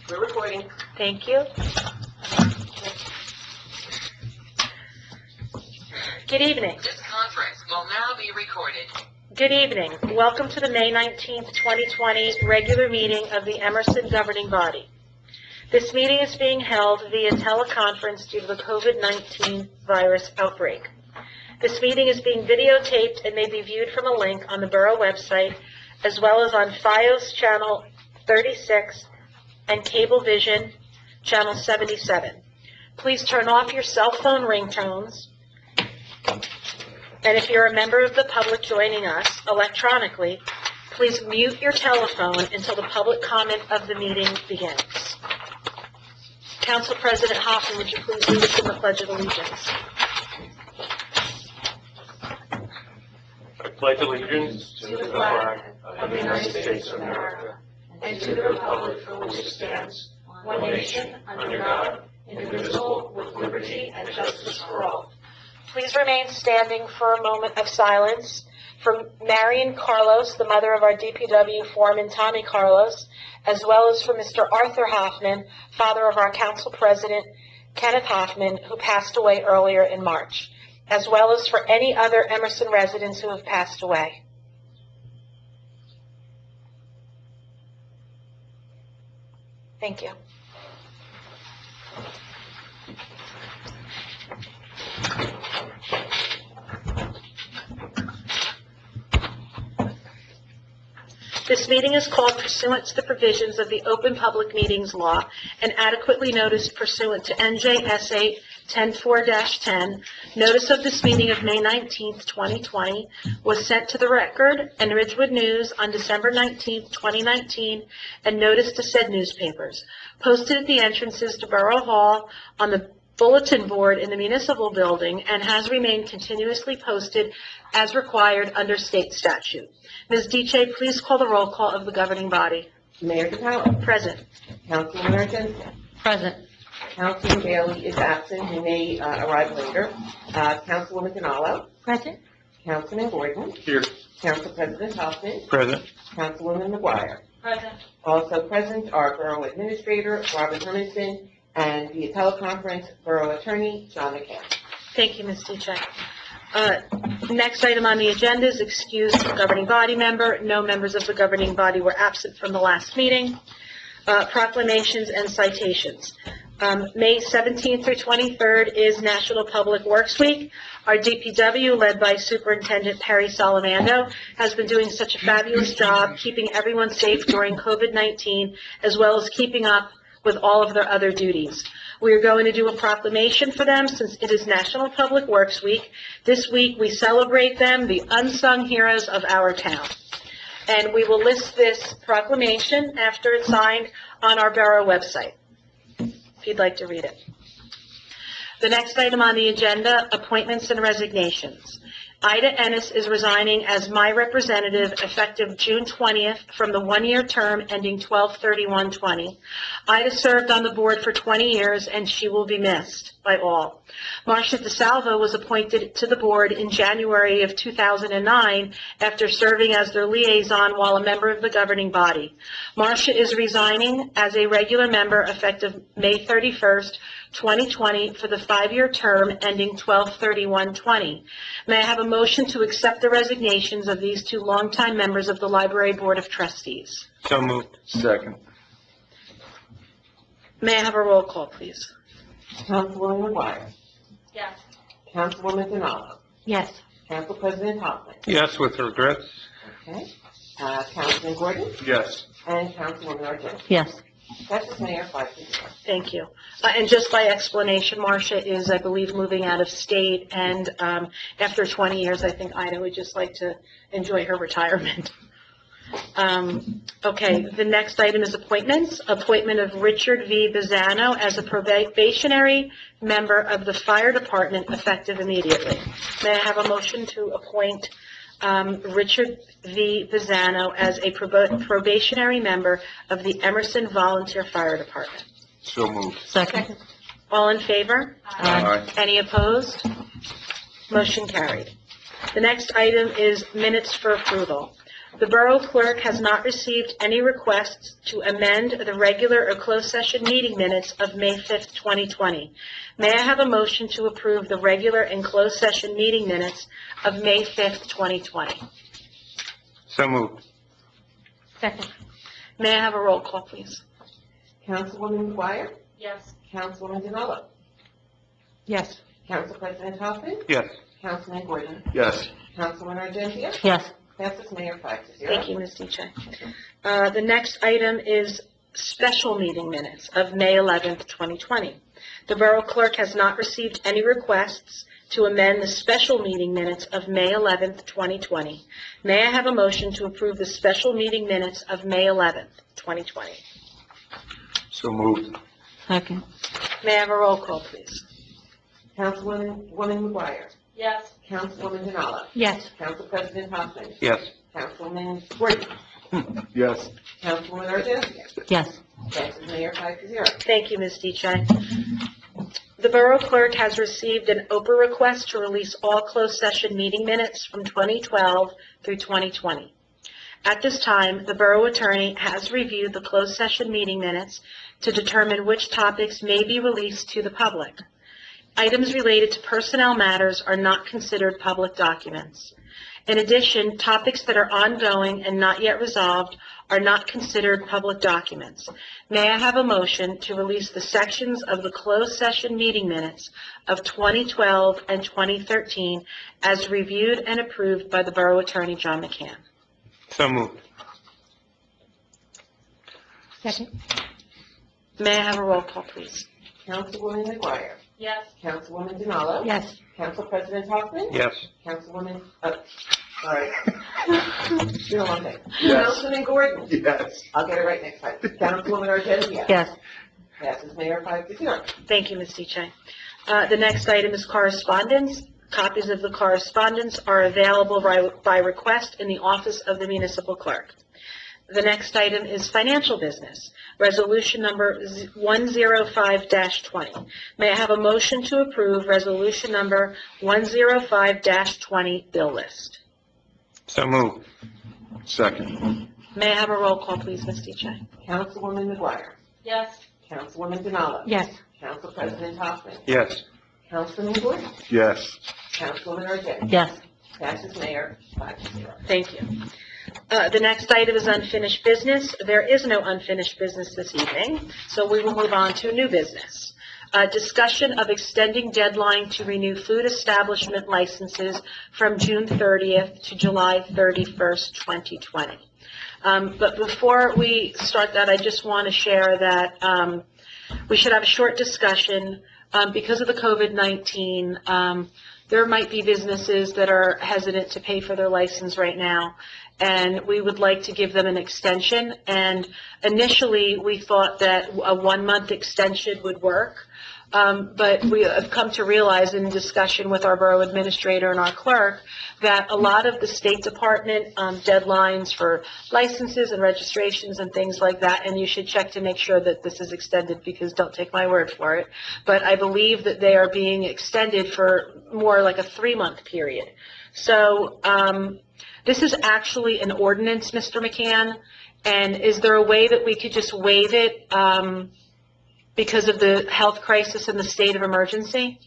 We're recording. Thank you. Good evening. This conference will now be recorded. Good evening. Welcome to the May 19th, 2020 regular meeting of the Emerson governing body. This meeting is being held via teleconference due to the COVID-19 virus outbreak. This meeting is being videotaped and may be viewed from a link on the Borough website, as well as on FiOS channel 36 and Cablevision channel 77. Please turn off your cell phone ringtones. And if you're a member of the public joining us electronically, please mute your telephone until the public comment of the meeting begins. Council President Hoffman, would you please lead us in the Pledge of Allegiance? I pledge allegiance to the flag of the United States of America and to the republic for which it stands, one nation, under God, indivisible, with liberty and justice for all. Please remain standing for a moment of silence for Marion Carlos, the mother of our DPW foreman Tommy Carlos, as well as for Mr. Arthur Hoffman, father of our council president Kenneth Hoffman, who passed away earlier in March, as well as for any other Emerson residents who have passed away. Thank you. This meeting is called pursuant to the provisions of the Open Public Meetings Law and adequately noticed pursuant to NJSA 104-10. Notice of this meeting of May 19th, 2020 was sent to the Record and Ridgewood News on December 19th, 2019, and notice to said newspapers. Posted at the entrances to Borough Hall on the bulletin board in the municipal building and has remained continuously posted as required under state statute. Ms. Dice, please call the roll call of the governing body. Mayor Paola. Present. Councilman Emerson. Present. Councilman Bailey is absent. He may arrive later. Councilwoman Paola. Present. Councilman Gordon. Here. Council President Hoffman. Present. Councilwoman McGuire. Present. Also present are Borough Administrator Robert Hermanson and via teleconference Borough Attorney John McCann. Thank you, Ms. Dice. Next item on the agenda is excused governing body member. No members of the governing body were absent from the last meeting. Proclamations and citations. May 17th through 23rd is National Public Works Week. Our DPW, led by Superintendent Perry Salamando, has been doing such a fabulous job keeping everyone safe during COVID-19, as well as keeping up with all of their other duties. We are going to do a proclamation for them since it is National Public Works Week. This week we celebrate them, the unsung heroes of our town. And we will list this proclamation after it's signed on our Borough website, if you'd like to read it. The next item on the agenda, appointments and resignations. Ida Ennis is resigning as my representative effective June 20th from the one-year term ending 12/31/20. Ida served on the board for 20 years and she will be missed by all. Marcia DeSalvo was appointed to the board in January of 2009 after serving as their liaison while a member of the governing body. Marcia is resigning as a regular member effective May 31st, 2020 for the 5-year term ending 12/31/20. May I have a motion to accept the resignations of these two longtime members of the Library Board of Trustees? So moved. Second. May I have a roll call, please? Councilwoman McGuire. Yes. Councilwoman Paola. Yes. Council President Hoffman. Yes, with regrets. Okay. Councilman Gordon. Yes. And Councilwoman Argent. Yes. That's the Mayor, 5-0. Thank you. And just by explanation, Marcia is, I believe, moving out of state, and after 20 years, I think Ida would just like to enjoy her retirement. Okay, the next item is appointments. Appointment of Richard V. Bizzano as a probationary member of the Fire Department effective immediately. May I have a motion to appoint Richard V. Bizzano as a probationary member of the Emerson Volunteer Fire Department? So moved. Second. All in favor? Aye. Any opposed? Motion carried. The next item is minutes for approval. The Borough Clerk has not received any requests to amend the regular or closed session meeting minutes of May 5th, 2020. May I have a motion to approve the regular and closed session meeting minutes of May 5th, 2020? So moved. Second. May I have a roll call, please? Councilwoman McGuire? Yes. Councilwoman Demello? Yes. Council President Hoffman? Yes. Councilman Gordon? Yes. Councilwoman Argentia? Yes. Passes Mayor 5-0. Thank you, Ms. Deche. The next item is special meeting minutes of May 11th, 2020. The Borough Clerk has not received any requests to amend the special meeting minutes of May 11th, 2020. May I have a motion to approve the special meeting minutes of May 11th, 2020? So moved. Second. May I have a roll call, please? Councilwoman McGuire? Yes. Councilwoman Demello? Yes. Council President Hoffman? Yes. Councilman Gordon? Yes. Councilwoman Argentia? Yes. Passes Mayor 5-0. Thank you, Ms. Deche. The Borough Clerk has received an OPA request to release all closed session meeting minutes from 2012 through 2020. At this time, the Borough Attorney has reviewed the closed session meeting minutes to determine which topics may be released to the public. Items related to personnel matters are not considered public documents. In addition, topics that are ongoing and not yet resolved are not considered public documents. May I have a motion to release the sections of the closed session meeting minutes of 2012 and 2013 as reviewed and approved by the Borough Attorney, John McCann? So moved. Second. May I have a roll call, please? Councilwoman McGuire? Yes. Councilwoman Demello? Yes. Council President Hoffman? Yes. Councilwoman, sorry. You don't want to say. Yes. Councilman Gordon? Yes. I'll get it right next time. Councilwoman Argentia? Yes. Passes Mayor 5-0. Thank you, Ms. Deche. The next item is correspondence. Copies of the correspondence are available by request in the office of the municipal clerk. The next item is financial business, resolution number 105-20. May I have a motion to approve resolution number 105-20 bill list? So moved. Second. May I have a roll call, please, Ms. Deche? Councilwoman McGuire? Yes. Councilwoman Demello? Yes. Council President Hoffman? Yes. Councilman Gordon? Yes. Councilwoman Argentia? Yes. Passes Mayor 5-0. Thank you. The next item is unfinished business. There is no unfinished business this evening, so we will move on to new business. Discussion of extending deadline to renew food establishment licenses from June 30th to July 31st, 2020. But before we start that, I just want to share that we should have a short discussion. Because of the COVID-19, there might be businesses that are hesitant to pay for their license right now, and we would like to give them an extension. And initially, we thought that a 1-month extension would work, but we have come to realize in discussion with our borough administrator and our clerk that a lot of the State Department deadlines for licenses and registrations and things like that, and you should check to make sure that this is extended, because don't take my word for it, but I believe that they are being extended for more like a 3-month period. So this is actually an ordinance, Mr. McCann, and is there a way that we could just waive it because of the health crisis and the state of emergency?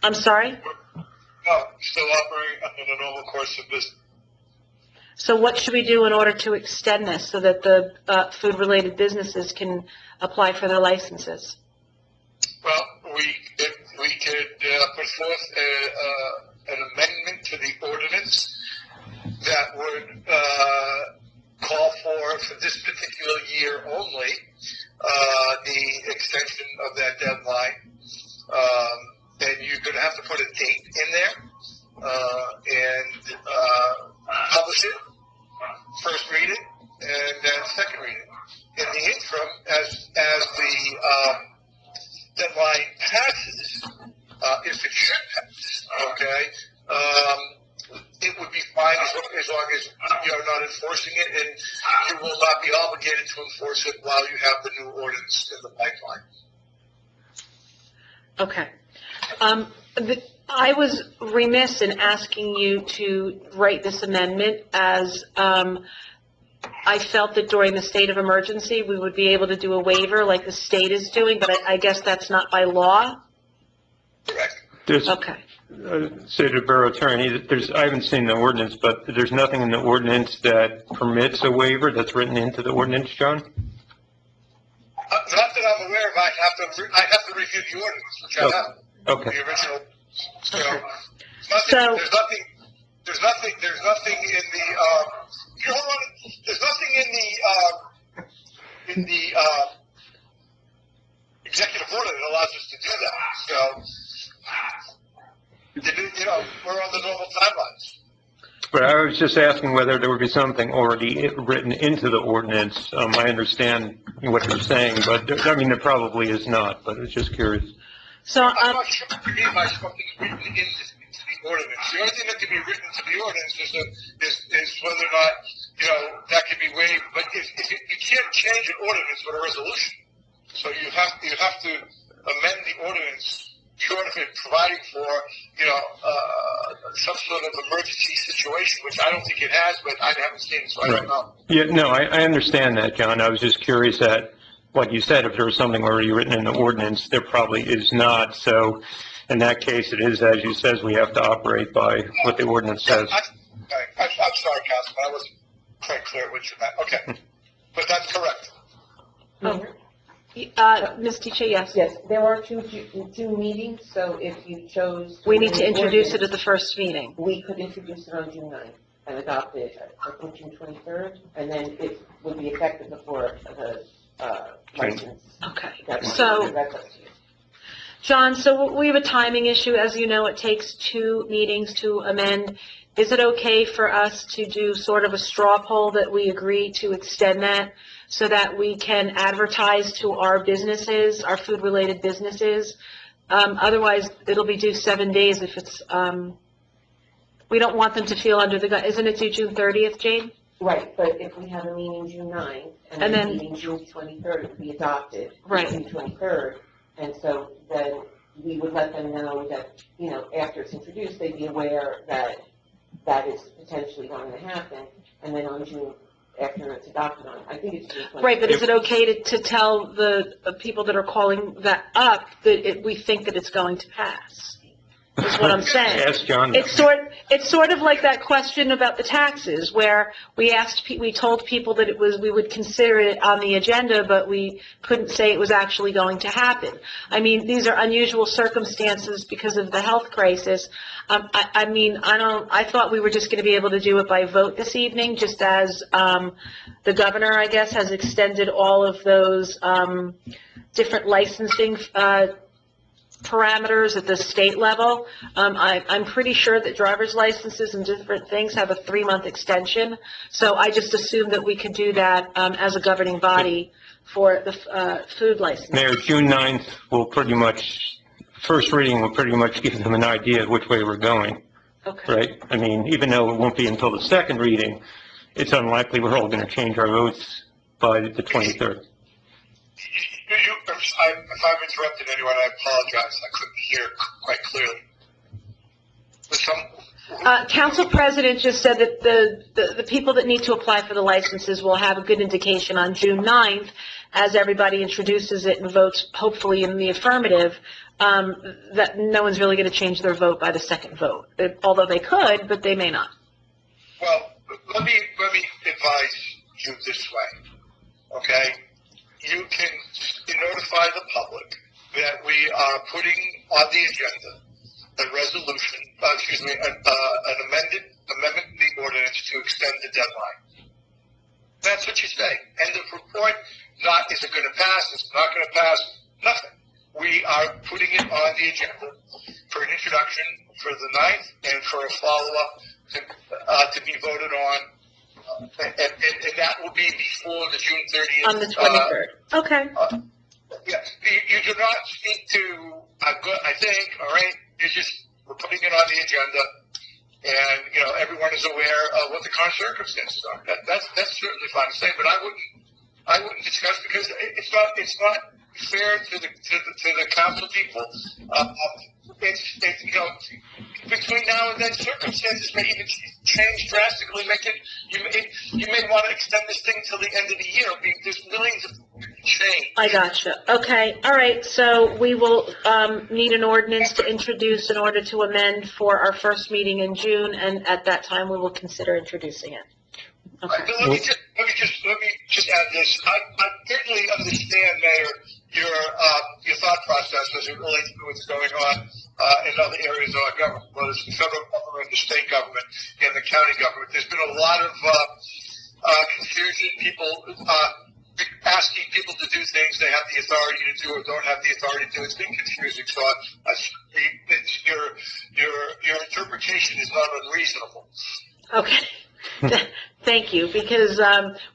I'm sorry? No, still operating under the normal course of business. So what should we do in order to extend this so that the food-related businesses can apply for their licenses? Well, we could put forth an amendment to the ordinance that would call for this particular year only, the extension of that deadline. And you're going to have to put a date in there and publish it, first read it, and then second read it. In the interim, as the deadline passes, if it should pass, okay, it would be fine as long as you're not enforcing it, and you will not be obligated to enforce it while you have the new ordinance in the pipeline. Okay. I was remiss in asking you to write this amendment as, I felt that during the state of emergency, we would be able to do a waiver like the state is doing, but I guess that's not by law? Correct. There's, Okay. say to the Borough Attorney, I haven't seen the ordinance, but there's nothing in the ordinance that permits a waiver that's written into the ordinance, John? Not that I'm aware of. I have to review the ordinance, which I have. Okay. The original. So, Okay. nothing, there's nothing in the, hold on, there's nothing in the executive order that allows us to do that. So, we're on the normal timelines. But I was just asking whether there would be something already written into the ordinance. I understand what you're saying, but there probably is not, but I was just curious. So, I'm not sure what you mean by something written into the ordinance. The only thing that can be written into the ordinance is whether or not, that can be waived. But if you can't change an ordinance with a resolution. So you have to amend the ordinance short of it providing for, some sort of emergency situation, which I don't think it has, but I haven't seen it, so I don't know. Yeah, no, I understand that, John. I was just curious that, like you said, if there was something already written in the ordinance, there probably is not. So in that case, it is, as you says, we have to operate by what the ordinance says. I'm sorry, Councilman, I wasn't quite clear what you meant. Okay, but that's correct. Ms. Teacher, yes? Yes, there are two meetings, so if you chose... We need to introduce it at the first meeting. We could introduce it on June 9th and adopt it on June 23rd, and then it would be effective before the license. Okay. That's So, up to you. John, so we have a timing issue. As you know, it takes 2 meetings to amend. Is it okay for us to do sort of a straw poll that we agree to extend that so that we can advertise to our businesses, our food-related businesses? Otherwise, it'll be due 7 days if it's, we don't want them to feel under the gun. Isn't it due June 30th, Jane? Right, but if we have a meeting June 9th, and And then then- meeting June 23rd, it would be adopted Right. June 23rd, and so then we would let them know that, after it's introduced, they'd be aware that that is potentially going to happen, and then on June, after it's adopted on, I think it's June 23rd. Right, but is it okay to tell the people that are calling that up that we think that it's going to pass? Is what I'm saying. Ask John. It's sort of like that question about the taxes, where we told people that we would consider it on the agenda, but we couldn't say it was actually going to happen. These are unusual circumstances because of the health crisis. I thought we were just going to be able to do it by vote this evening, just as the governor, I guess, has extended all of those different licensing parameters at the state level. I'm pretty sure that driver's licenses and different things have a 3-month extension. So I just assumed that we could do that as a governing body for the food license. Mayor, June 9th will pretty much, first reading will pretty much give them an idea of which way we're going, Okay. right? even though it won't be until the second reading, it's unlikely we're all going to change our votes by the 23rd. If I've interrupted anyone, I apologize. I couldn't hear quite clearly. Council President just said that the people that need to apply for the licenses will have a good indication on June 9th, as everybody introduces it and votes, hopefully in the affirmative, that no one's really going to change their vote by the second vote. Although they could, but they may not. Well, let me advise you this way, okay? You can notify the public that we are putting on the agenda a resolution, an amendment in the ordinance to extend the deadline. That's what you say. End of report. Not, is it going to pass? Is it not going to pass? Nothing. We are putting it on the agenda for an introduction for the 9th and for a follow-up to be voted on. And that will be before the June 30th. On the 23rd. Okay. Yes, you do not speak to, I think, all right, we're putting it on the agenda, and, everyone is aware of what the current circumstances are. That's certainly fine to say, but I wouldn't discuss, because it's not fair to the council people, it's, you know, between now and then, circumstances may even change drastically, you may want to extend this thing till the end of the year. There's millions of change. I gotcha. Okay, all right, so we will need an ordinance to introduce in order to amend for our first meeting in June, and at that time, we will consider introducing it. Okay. Right, let me just add this. I certainly understand, Mayor, your thought process as it relates to what's going on in other areas of our government, whether it's the federal government, the state government, and the county government. There's been a lot of confusion, people asking people to do things they have the authority to do or don't have the authority to do. It's been confusing, so your interpretation is not unreasonable. Okay. Thank you, because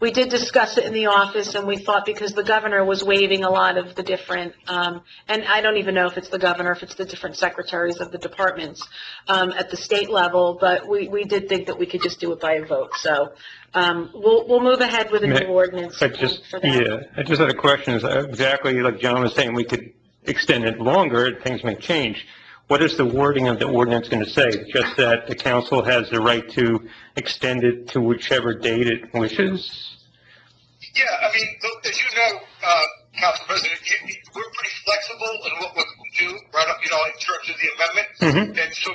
we did discuss it in the office, and we thought because the governor was waiving a lot of the different, and I don't even know if it's the governor, if it's the different secretaries of the departments at the state level, but we did think that we could just do it by a vote. So we'll move ahead with a new ordinance for that. Yeah, I just had a question. Is exactly like John was saying, we could extend it longer, things may change. What is the wording of the ordinance going to say? Just that the council has the right to extend it to whichever date it wishes? Yeah, I mean, as you know, Council President, we're pretty flexible in what we can do, right? You know, in terms of the amendment, and so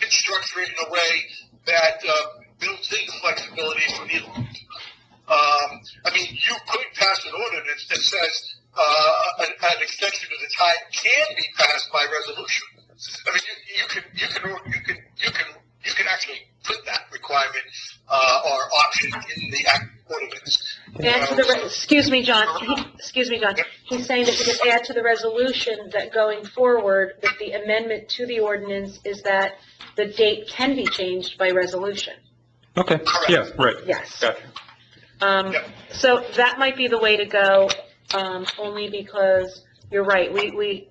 it's structured in a way that builds in flexibility for the. I mean, you could pass an ordinance that says an extension of the time can be passed by resolution. I mean, you can actually put that requirement or option in the act ordinance. Add to the excuse me, John. He's saying that we could add to the resolution that going forward, that the amendment to the ordinance is that the date can be changed by resolution. Okay. Correct. Yeah. Right. Yes. Gotcha. So that might be the way to go, only because you're right.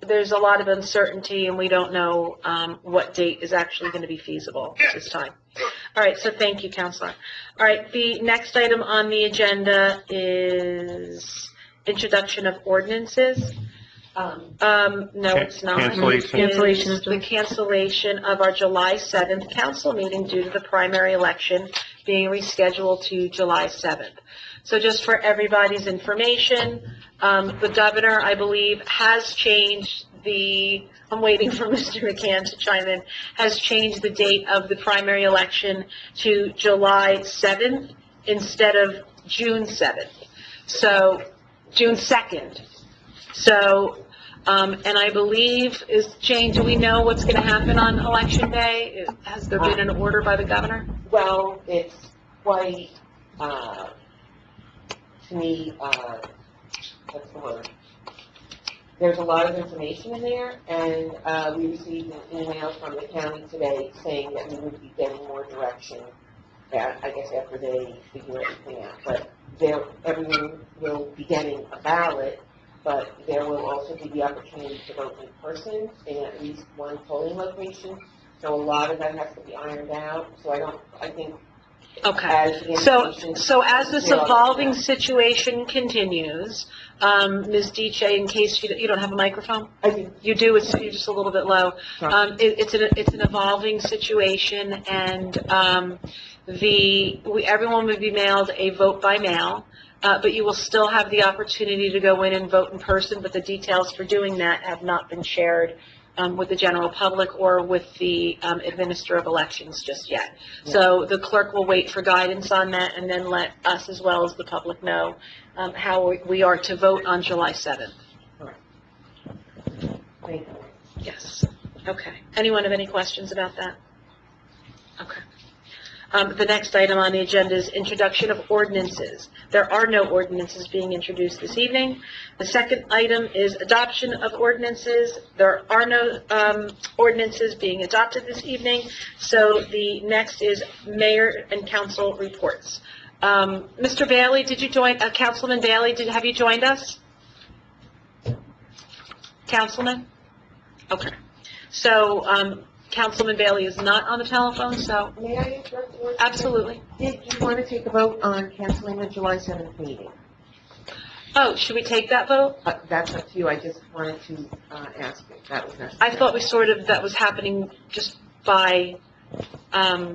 There's a lot of uncertainty, and we don't know what date is actually going to be feasible at this time. All right. So thank you, Counselor. All right. The next item on the agenda is introduction of ordinances. No, it's not. Cancellation. It's the cancellation of our July 7th council meeting due to the primary election being rescheduled to July 7th. So just for everybody's information, the governor, I believe, has changed I'm waiting for Mr. McCann to chime in, has changed the date of the primary election to July 7th instead of June 7th. So, June 2nd. So, and I believe, Jane, do we know what's going to happen on Election Day? Has there been an order by the governor? Well, it's quite, to me, what's the word? There's a lot of information in there, and we received an email from the county today saying that we would be getting more direction, I guess, after they figure everything out. But everyone will be getting a ballot, but there will also be the opportunity to vote in person in at least one polling location. So a lot of that has to be ironed out. So I think. Okay. So as this evolving situation continues, Ms. Dice, in case you don't have a microphone? I do. You do, you're just a little bit low. Sorry. It's an evolving situation, and everyone would be mailed a vote by mail, but you will still have the opportunity to go in and vote in person, but the details for doing that have not been shared with the general public or with the administrator of elections just yet. Yeah. So the clerk will wait for guidance on that and then let us as well as the public know how we are to vote on July 7th. All right. Thank you. Yes. Okay. Anyone have any questions about that? Okay. The next item on the agenda is introduction of ordinances. There are no ordinances being introduced this evening. The second item is adoption of ordinances. There are no ordinances being adopted this evening. So the next is mayor and council reports. Mr. Bailey, did you join? Councilman Bailey, have you joined us? Councilman? Okay. So, Councilman Bailey is not on the telephone, so... May I interrupt you? Absolutely. Did you want to take a vote on canceling the July 7th meeting? Oh, should we take that vote? That's up to you, I just wanted to, ask if that was necessary. I thought that was happening just by, I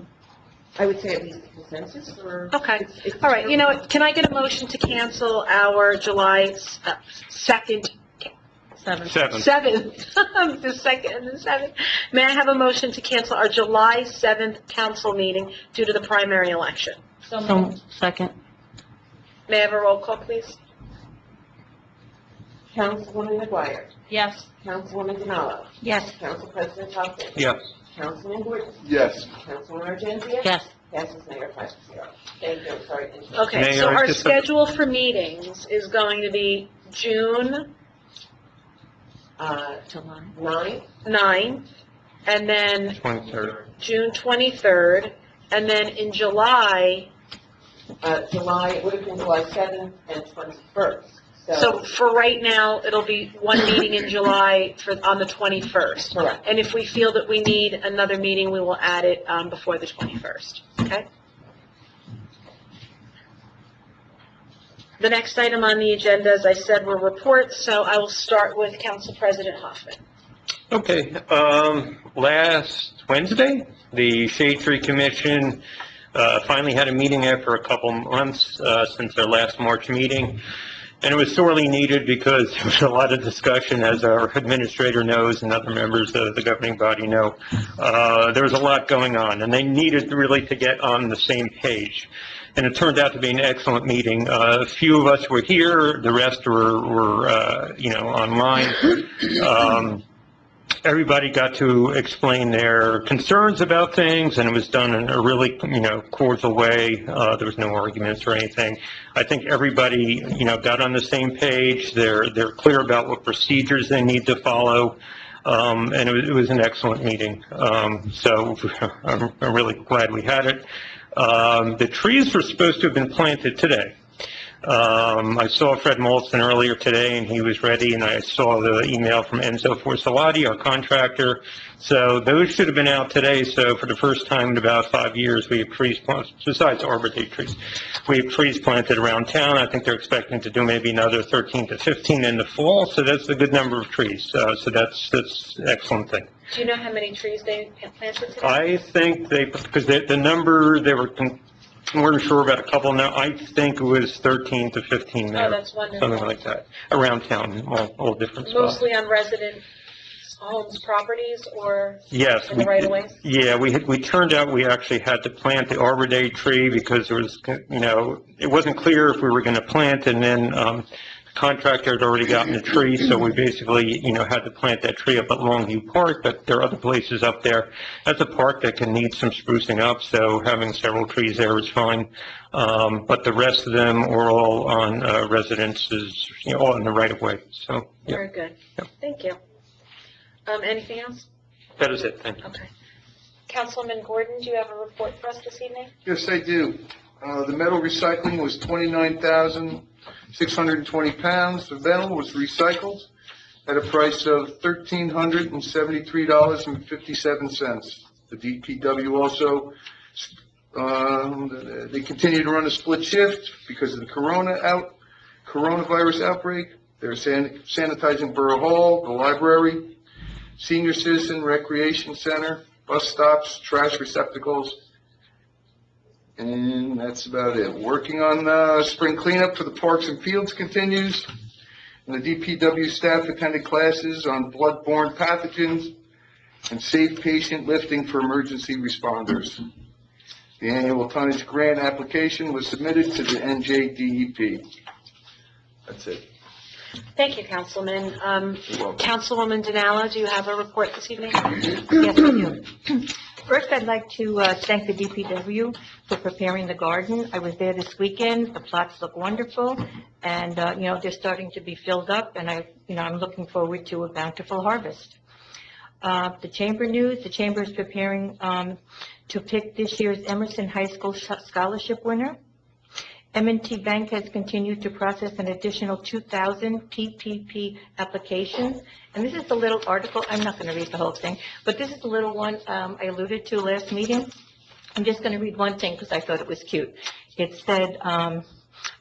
would say at least consensus, or? okay. It's All right, you know what, can I get a motion to cancel our July 2nd? 7th. The 2nd and the 7th. May I have a motion to cancel our July 7th council meeting due to the primary election? Second. May I have a roll call, please? Councilwoman McGuire. Yes. Councilwoman Demello. Yes. Council President Hopkins. Yes. Councilman Gordon. Yes. Councilwoman Argentine. Yes. Passes Mayor 5-0. Thank you, I'm sorry. to interrupt. Okay, Mayor, so our just a- schedule for meetings is going to be June July. 9th, 9th, and then 23rd. June 23rd, and then in July, July, it would have been July 7th and 21st. so for right now, it'll be one meeting in July on the 21st. Correct. And if we feel that we need another meeting, we will add it before the 21st, okay? The next item on the agenda, as I said, were reports, so I will start with Council President Hoffman. Okay, last Wednesday, the Shade Tree Commission finally had a meeting after a couple months since their last March meeting, and it was sorely needed because there was a lot of discussion, as our administrator knows and other members of the governing body know. There was a lot going on, and they needed really to get on the same page. And it turned out to be an excellent meeting. A few of us were here, the rest were online. Everybody got to explain their concerns about things, and it was done in a really, cordial way. There was no arguments or anything. I think everybody, got on the same page. They're clear about what procedures they need to follow. And it was an excellent meeting. So I'm really glad we had it. The trees were supposed to have been planted today. I saw Fred Molson earlier today, and he was ready, and I saw the email from Enzo Forsalati, our contractor. So those should have been out today. So for the first time in about 5 years, we have trees planted, besides Arbor Day trees. We have trees planted around town. I think they're expecting to do maybe another 13 to 15 in the fall, so that's a good number of trees. So that's an excellent thing. Do you know how many trees they planted today? I think because the number, they weren't sure about a couple now. I think it was 13 to 15 there. Oh, that's wonderful. Something like that, around town, all different spots. Mostly on resident homes, properties, or Yes. in the right-of-ways? Yeah, we turned out we actually had to plant the Arbor Day tree because there was, it wasn't clear if we were going to plant, and then the contractor had already gotten the tree, so we basically, had to plant that tree up at Longview Park, but there are other places up there. That's a park that can need some sprucing up, so having several trees there is fine. But the rest of them are all on residences, all in the right-of-way, so, yeah. Very good. Yep. Thank you. Anything else? That is it, thank you. Okay. Councilman Gordon, do you have a report for us this evening? Yes, I do. The metal recycling was 29,620 pounds. The metal was recycled at a price of $1,373.57. The DPW also, they continue to run a split shift because of the coronavirus outbreak. They're sanitizing Borough Hall, the library, senior citizen recreation center, bus stops, trash receptacles, and that's about it. Working on spring cleanup for the parks and fields continues, and the DPW staff attended classes on blood-borne pathogens and safe patient lifting for emergency responders. The annual tonnage grant application was submitted to the NJDEP. That's it. Thank you, Councilman. You're welcome. Councilwoman Denala, do you have a report this evening? Yes, I do. First, I'd like to thank the DPW for preparing the garden. I was there this weekend. The plots look wonderful, and, they're starting to be filled up, and I'm looking forward to a bountiful harvest. The Chamber news, the Chamber is preparing to pick this year's Emerson High School Scholarship winner. M&T Bank has continued to process an additional 2,000 PPP applications. And this is the little article, I'm not going to read the whole thing, but this is the little one I alluded to last meeting. I'm just going to read one thing because I thought it was cute. It said,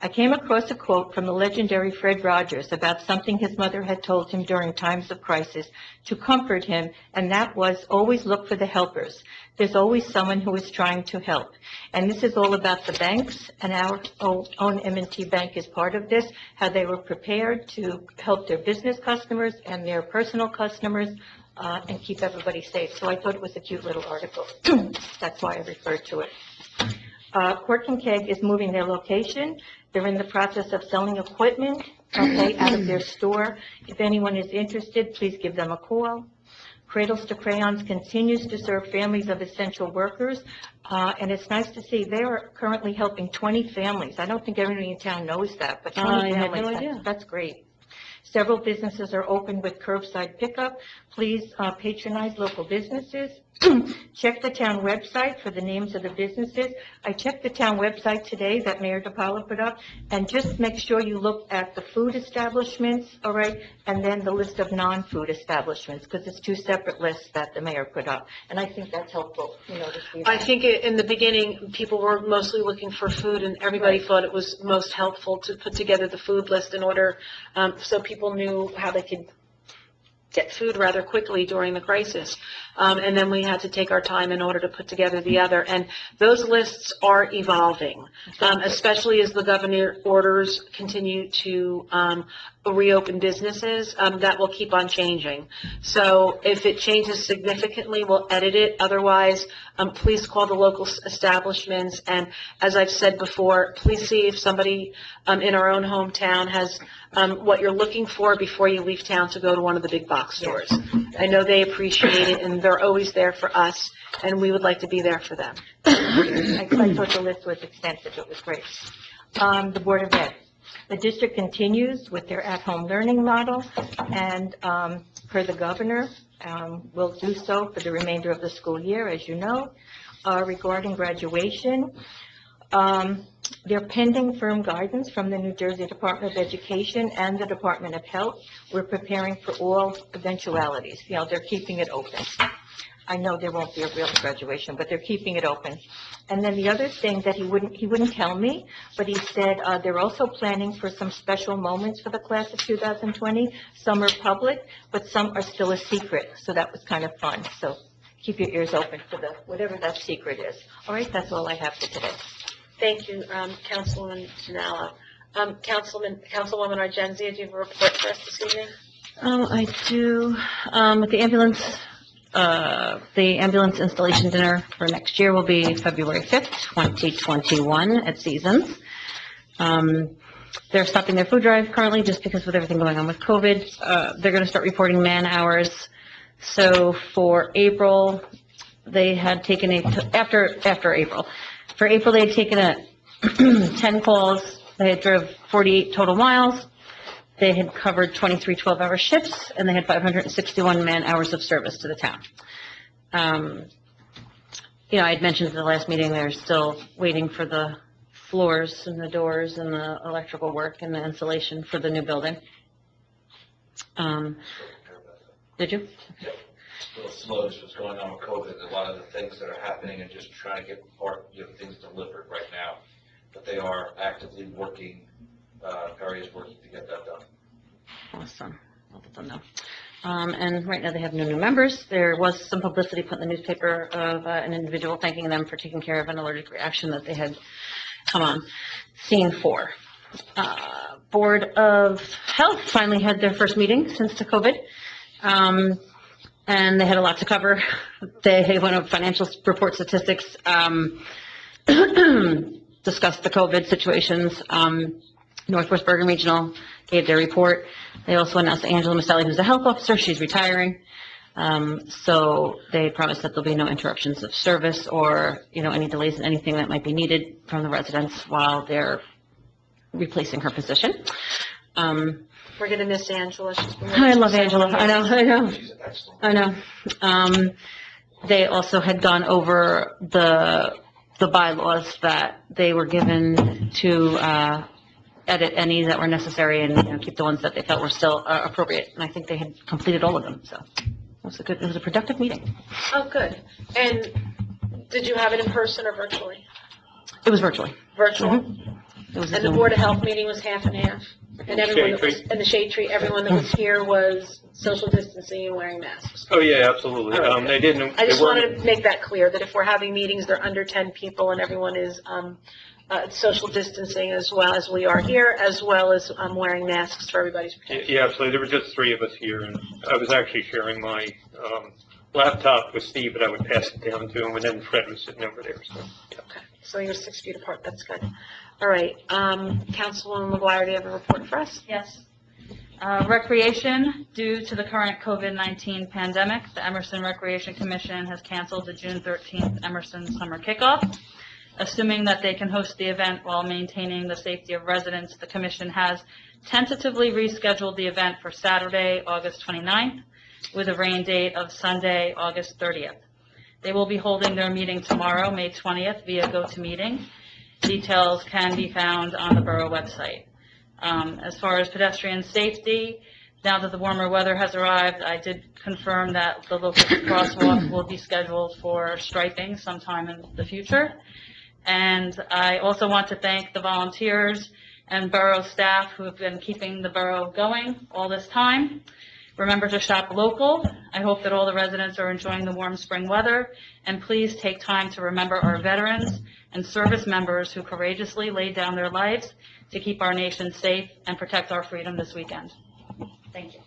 I came across a quote from the legendary Fred Rogers about something his mother had told him during times of crisis to comfort him, and that was, always look for the helpers. There's always someone who is trying to help. And this is all about the banks, and our own M&T Bank is part of this, how they were prepared to help their business customers and their personal customers, and keep everybody safe. So I thought it was a cute little article. That's why I referred to it. Cork and Keg is moving their location. They're in the process of selling equipment, okay, out of their store. If anyone is interested, please give them a call. Cradles to Crayons continues to serve families of essential workers, and it's nice to see they are currently helping 20 families. I don't think everybody in town knows that, but 20 I had families, no idea. that's great. Several businesses are open with curbside pickup. Please patronize local businesses. Check the town website for the names of the businesses. I checked the town website today that Mayor Paola put up, and just make sure you look at the food establishments, all right, and then the list of non-food establishments, because it's two separate lists that the mayor put up. And I think that's helpful, you know, to see that. I think in the beginning, people were mostly looking for food, and everybody thought it was most helpful to put together the food list in order, so people knew how they could get food rather quickly during the crisis. And then we had to take our time in order to put together the other. And those lists are evolving, especially as the governor orders continue to reopen businesses. That will keep on changing. So if it changes significantly, we'll edit it. Otherwise, please call the local establishments. And as I've said before, please see if somebody in our own hometown has what you're looking for before you leave town to go to one of the big box stores. I know they appreciate it, and they're always there for us, and we would like to be there for them. I thought the list was extensive. It was great. The Board of Ed. The district continues with their at-home learning model, and per the governor, will do so for the remainder of the school year, as you know. Regarding graduation, they're pending firm guidance from the New Jersey Department of Education and the Department of Health. We're preparing for all eventualities. You know, they're keeping it open. I know there won't be a real graduation, but they're keeping it open. And then the other thing that he wouldn't tell me, but he said they're also planning for some special moments for the class of 2020. Some are public, but some are still a secret. So that was kind of fun. So keep your ears open for whatever that secret is. All right, that's all I have for today. Thank you, Councilwoman Janela. Councilwoman Argenzia, do you have a report for us this evening? I do. With the ambulance installation dinner for next year will be February 5th, 2021 at Seasons. They're stopping their food drive currently just because with everything going on with COVID. They're going to start reporting man hours. So for April, they had taken after April. For April, they had taken 10 calls. They had drove 48 total miles. They had covered 23 12-hour shifts, and they had 561 man-hours of service to the town. You know, I had mentioned at the last meeting they're still waiting for the floors and the doors and the electrical work and the insulation for the new building. Did you? A little slow, just what's going on with COVID, a lot of the things that are happening and just trying to get things delivered right now. But they are actively working, Perry is working to get that done. Awesome. I'll let them know. And right now they have no new members. There was some publicity put in the newspaper of an individual thanking them for taking care of an allergic reaction that they had come on scene for. Board of Health finally had their first meeting since the COVID. And they had a lot to cover. They went over financial report statistics, discussed the COVID situations. Northwest Bergen Regional gave their report. They also announced that Angela Maselli, who's a health officer, she's retiring. So they promised that there'll be no interruptions of service or, you know, any delays in anything that might be needed from the residents while they're replacing her position. We're going to miss Angela. She's been I love Angela. I know. They also had gone over the bylaws that they were given to edit any that were necessary and, you know, keep the ones that they felt were still appropriate. And I think they had completed all of them. So it was a productive meeting. Oh, good. And did you have it in person or virtually? It was virtually. Virtual. Mm-hmm. It was a And the Zoom. Board of Health meeting was half and half? And everyone, that was- Shade tree. and the shade tree, everyone that was here was social distancing and wearing masks? Oh, yeah, absolutely. All right. They didn't, I they just weren't, wanted to make that clear, that if we're having meetings, they're under 10 people and everyone is social distancing as well as we are here, as well as wearing masks for everybody's protection. yeah, absolutely. There were just 3 of us here, and I was actually sharing my laptop with Steve, but I would pass it down to him, and then Fred was sitting over there, so, yeah. Okay, so you're 6 feet apart, that's good. All right, Councilwoman McGuire, do you have a report for us? Yes. Recreation, due to the current COVID-19 pandemic, the Emerson Recreation Commission has canceled the June 13th Emerson Summer Kickoff. Assuming that they can host the event while maintaining the safety of residents, the commission has tentatively rescheduled the event for Saturday, August 29th, with a rain date of Sunday, August 30th. They will be holding their meeting tomorrow, May 20th, via GoToMeeting. Details can be found on the Borough website. As far as pedestrian safety, now that the warmer weather has arrived, I did confirm that the local crosswalk will be scheduled for striping sometime in the future. And I also want to thank the volunteers and borough staff who have been keeping the borough going all this time. Remember to shop local. I hope that all the residents are enjoying the warm spring weather. And please take time to remember our veterans and service members who courageously laid down their lives to keep our nation safe and protect our freedom this weekend. Thank you.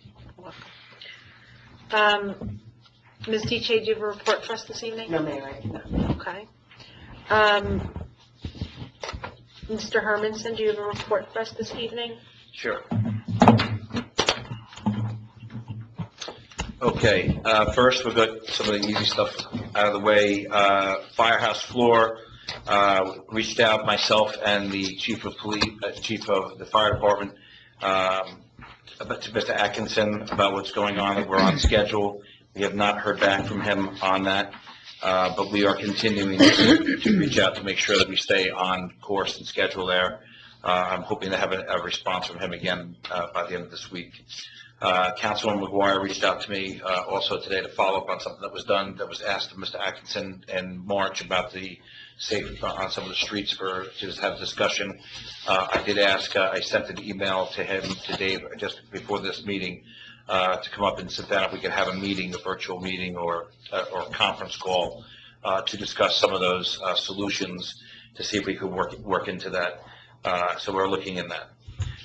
Ms. Diche, do you have a report for us this evening? No, Mayor, I do not. Okay. Mr. Hermanson, do you have a report for us this evening? Sure. Okay, first we've got some of the easy stuff out of the way. Firehouse floor, reached out, myself and the chief of the fire department, to Mr. Atkinson about what's going on. We're on schedule. We have not heard back from him on that, but we are continuing to reach out to make sure that we stay on course and schedule there. I'm hoping to have a response from him again by the end of this week. Councilwoman McGuire reached out to me also today to follow up on something that was done, that was asked of Mr. Atkinson in March about the safe on some of the streets to have a discussion. I did ask, I sent an email to him, to Dave, just before this meeting, to come up and sit down if we could have a meeting, a virtual meeting or a conference call to discuss some of those solutions to see if we could work into that. So we're looking in that.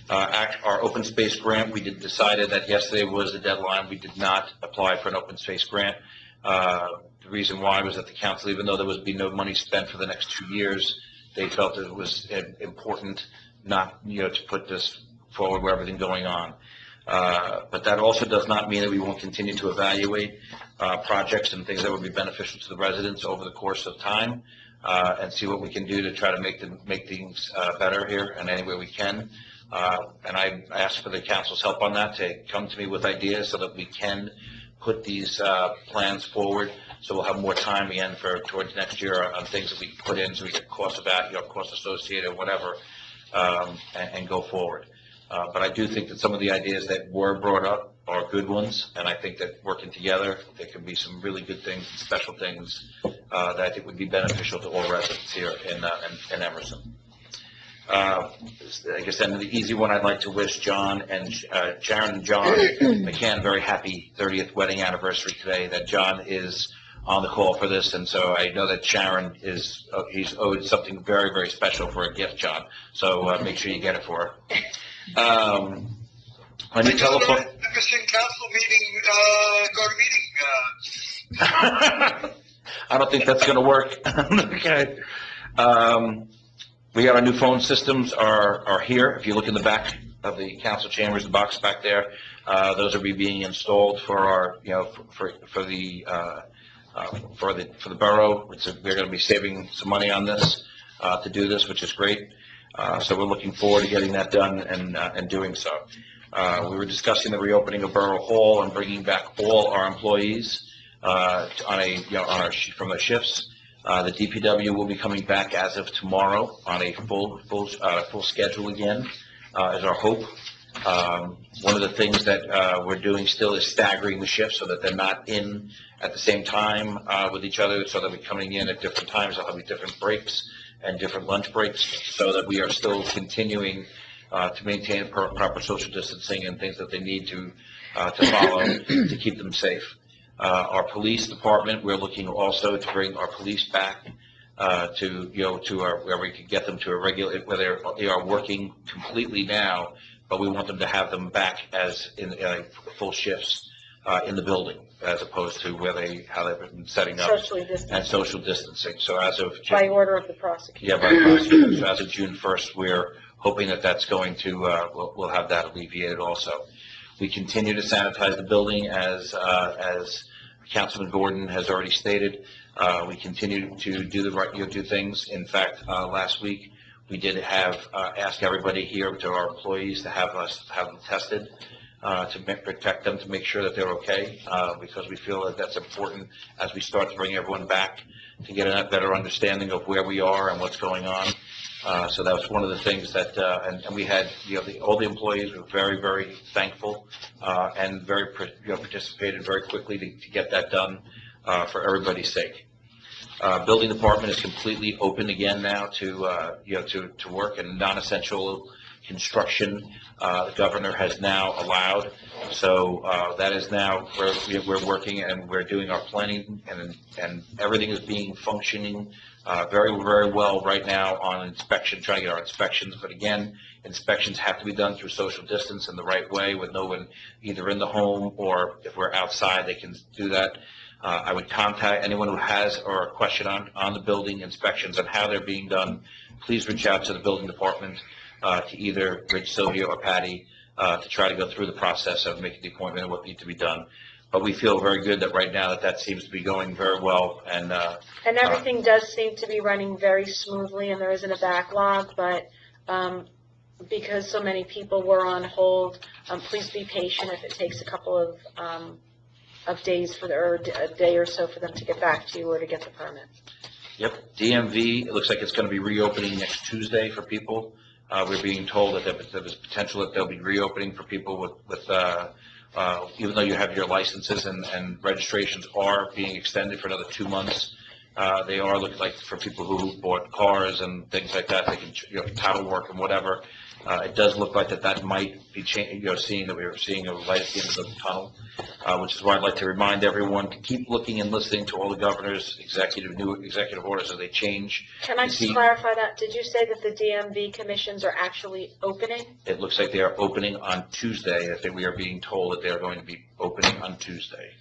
Our open space grant, we decided that yesterday was the deadline. We did not apply for an open space grant. The reason why was that the council, even though there would be no money spent for the next 2 years, they felt it was important not, to put this forward with everything going on. But that also does not mean that we won't continue to evaluate projects and things that would be beneficial to the residents over the course of time, and see what we can do to try to make things better here in any way we can. And I asked for the council's help on that, to come to me with ideas so that we can put these plans forward. So we'll have more time again towards next year on things that we can put in, so we get cost associated, whatever, and go forward. But I do think that some of the ideas that were brought up are good ones, and I think that working together, there can be some really good things, special things that I think would be beneficial to all residents here in Emerson. I guess then the easy one, I'd like to wish John and Sharon and John McCann very happy 30th wedding anniversary today. That John is on the call for this, and so I know that Sharon he's owed something very, very special for a gift, John. So make sure you get it for her. On your telephone. Emerson council meeting, go to meeting. I don't think that's going to work. Okay. We got our new phone systems are here. If you look in the back of the council chambers, the box back there, those are being installed for our, for the borough. We're going to be saving some money on this to do this, which is great. So we're looking forward to getting that done and doing so. We were discussing the reopening of Borough Hall and bringing back all our employees from their shifts. The DPW will be coming back as of tomorrow on a full schedule again, is our hope. One of the things that we're doing still is staggering the shifts so that they're not in at the same time with each other, so that we're coming in at different times. There'll be different breaks, and different lunch breaks, so that we are still continuing to maintain proper social distancing and things that they need to follow to keep them safe. Our police department, we're looking also to bring our police back where we could get them to a regular, where they are working completely now, but we want them to have them back as in full shifts in the building, as opposed to how they've been setting up Socially distanced. and social distancing. So as of By order of the prosecutor. yeah, by the prosecutor. So as of June 1st, we're hoping that that's going to we'll have that alleviated also. We continue to sanitize the building as Councilman Gordon has already stated. We continue to do the right, do things. In fact, last week we did ask everybody here, to our employees, to have them tested to protect them, to make sure that they're okay, because we feel that that's important as we start to bring everyone back, to get a better understanding of where we are and what's going on. So that was one of the things that, and we had, all the employees were very, very thankful and very, participated very quickly to get that done for everybody's sake. Building department is completely open again now to work, and non-essential construction the governor has now allowed. So that is now where we're working, and we're doing our planning, and everything is functioning very, very well right now on inspection, trying to get our inspections. But again, inspections have to be done through social distance in the right way, with no one either in the home, or if we're outside, they can do that. I would contact anyone who has or a question on the building inspections and how they're being done. Please reach out to the building department, to either Rich, Sylvia, or Patty, to try to go through the process of making the appointment and what needs to be done. But we feel very good that right now that seems to be going very well, and everything does seem to be running very smoothly, and there isn't a backlog. But because so many people were on hold, please be patient if it takes a couple of days or a day or so for them to get back to you or to get the permit. Yep, DMV, it looks like it's going to be reopening next Tuesday for people. We're being told that there's potential that they'll be reopening for people with even though you have your licenses and registrations are being extended for another 2 months. They are looking like for people who bought cars and things like that, they can, title work and whatever. It does look like that might be seeing that we are seeing a light at the end of the tunnel, which is why I'd like to remind everyone to keep looking and listening to all the governor's new executive orders as they change. Can I just clarify that? Did you say that the DMV commissions are actually opening? It looks like they are opening on Tuesday. I think we are being told that they are going to be opening on Tuesday.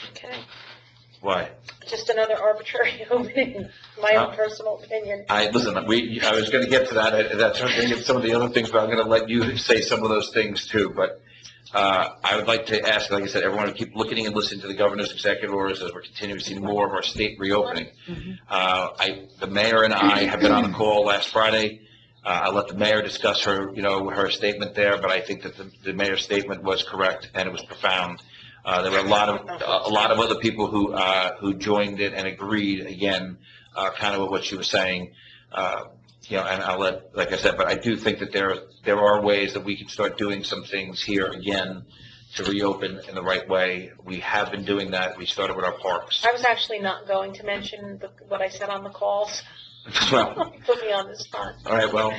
Okay. Why? Just another arbitrary opening. My own personal opinion. I was going to get to that. That's going to get some of the other things, but I'm going to let you say some of those things too. But I would like to ask, like I said, everyone to keep looking and listening to the governor's executive orders as we're continuing to see more of our state reopening. The mayor and I have been on a call last Friday. I let the mayor discuss her, her statement there, but I think that the mayor's statement was correct and it was profound. There were a lot of other people who joined it and agreed again, kind of with what she was saying. And I'll let, like I said, but I do think that there are ways that we can start doing some things here again to reopen in the right way. We have been doing that. We started with our parks. I was actually not going to mention what I said on the calls. Well, put me on the spot. All right. Well,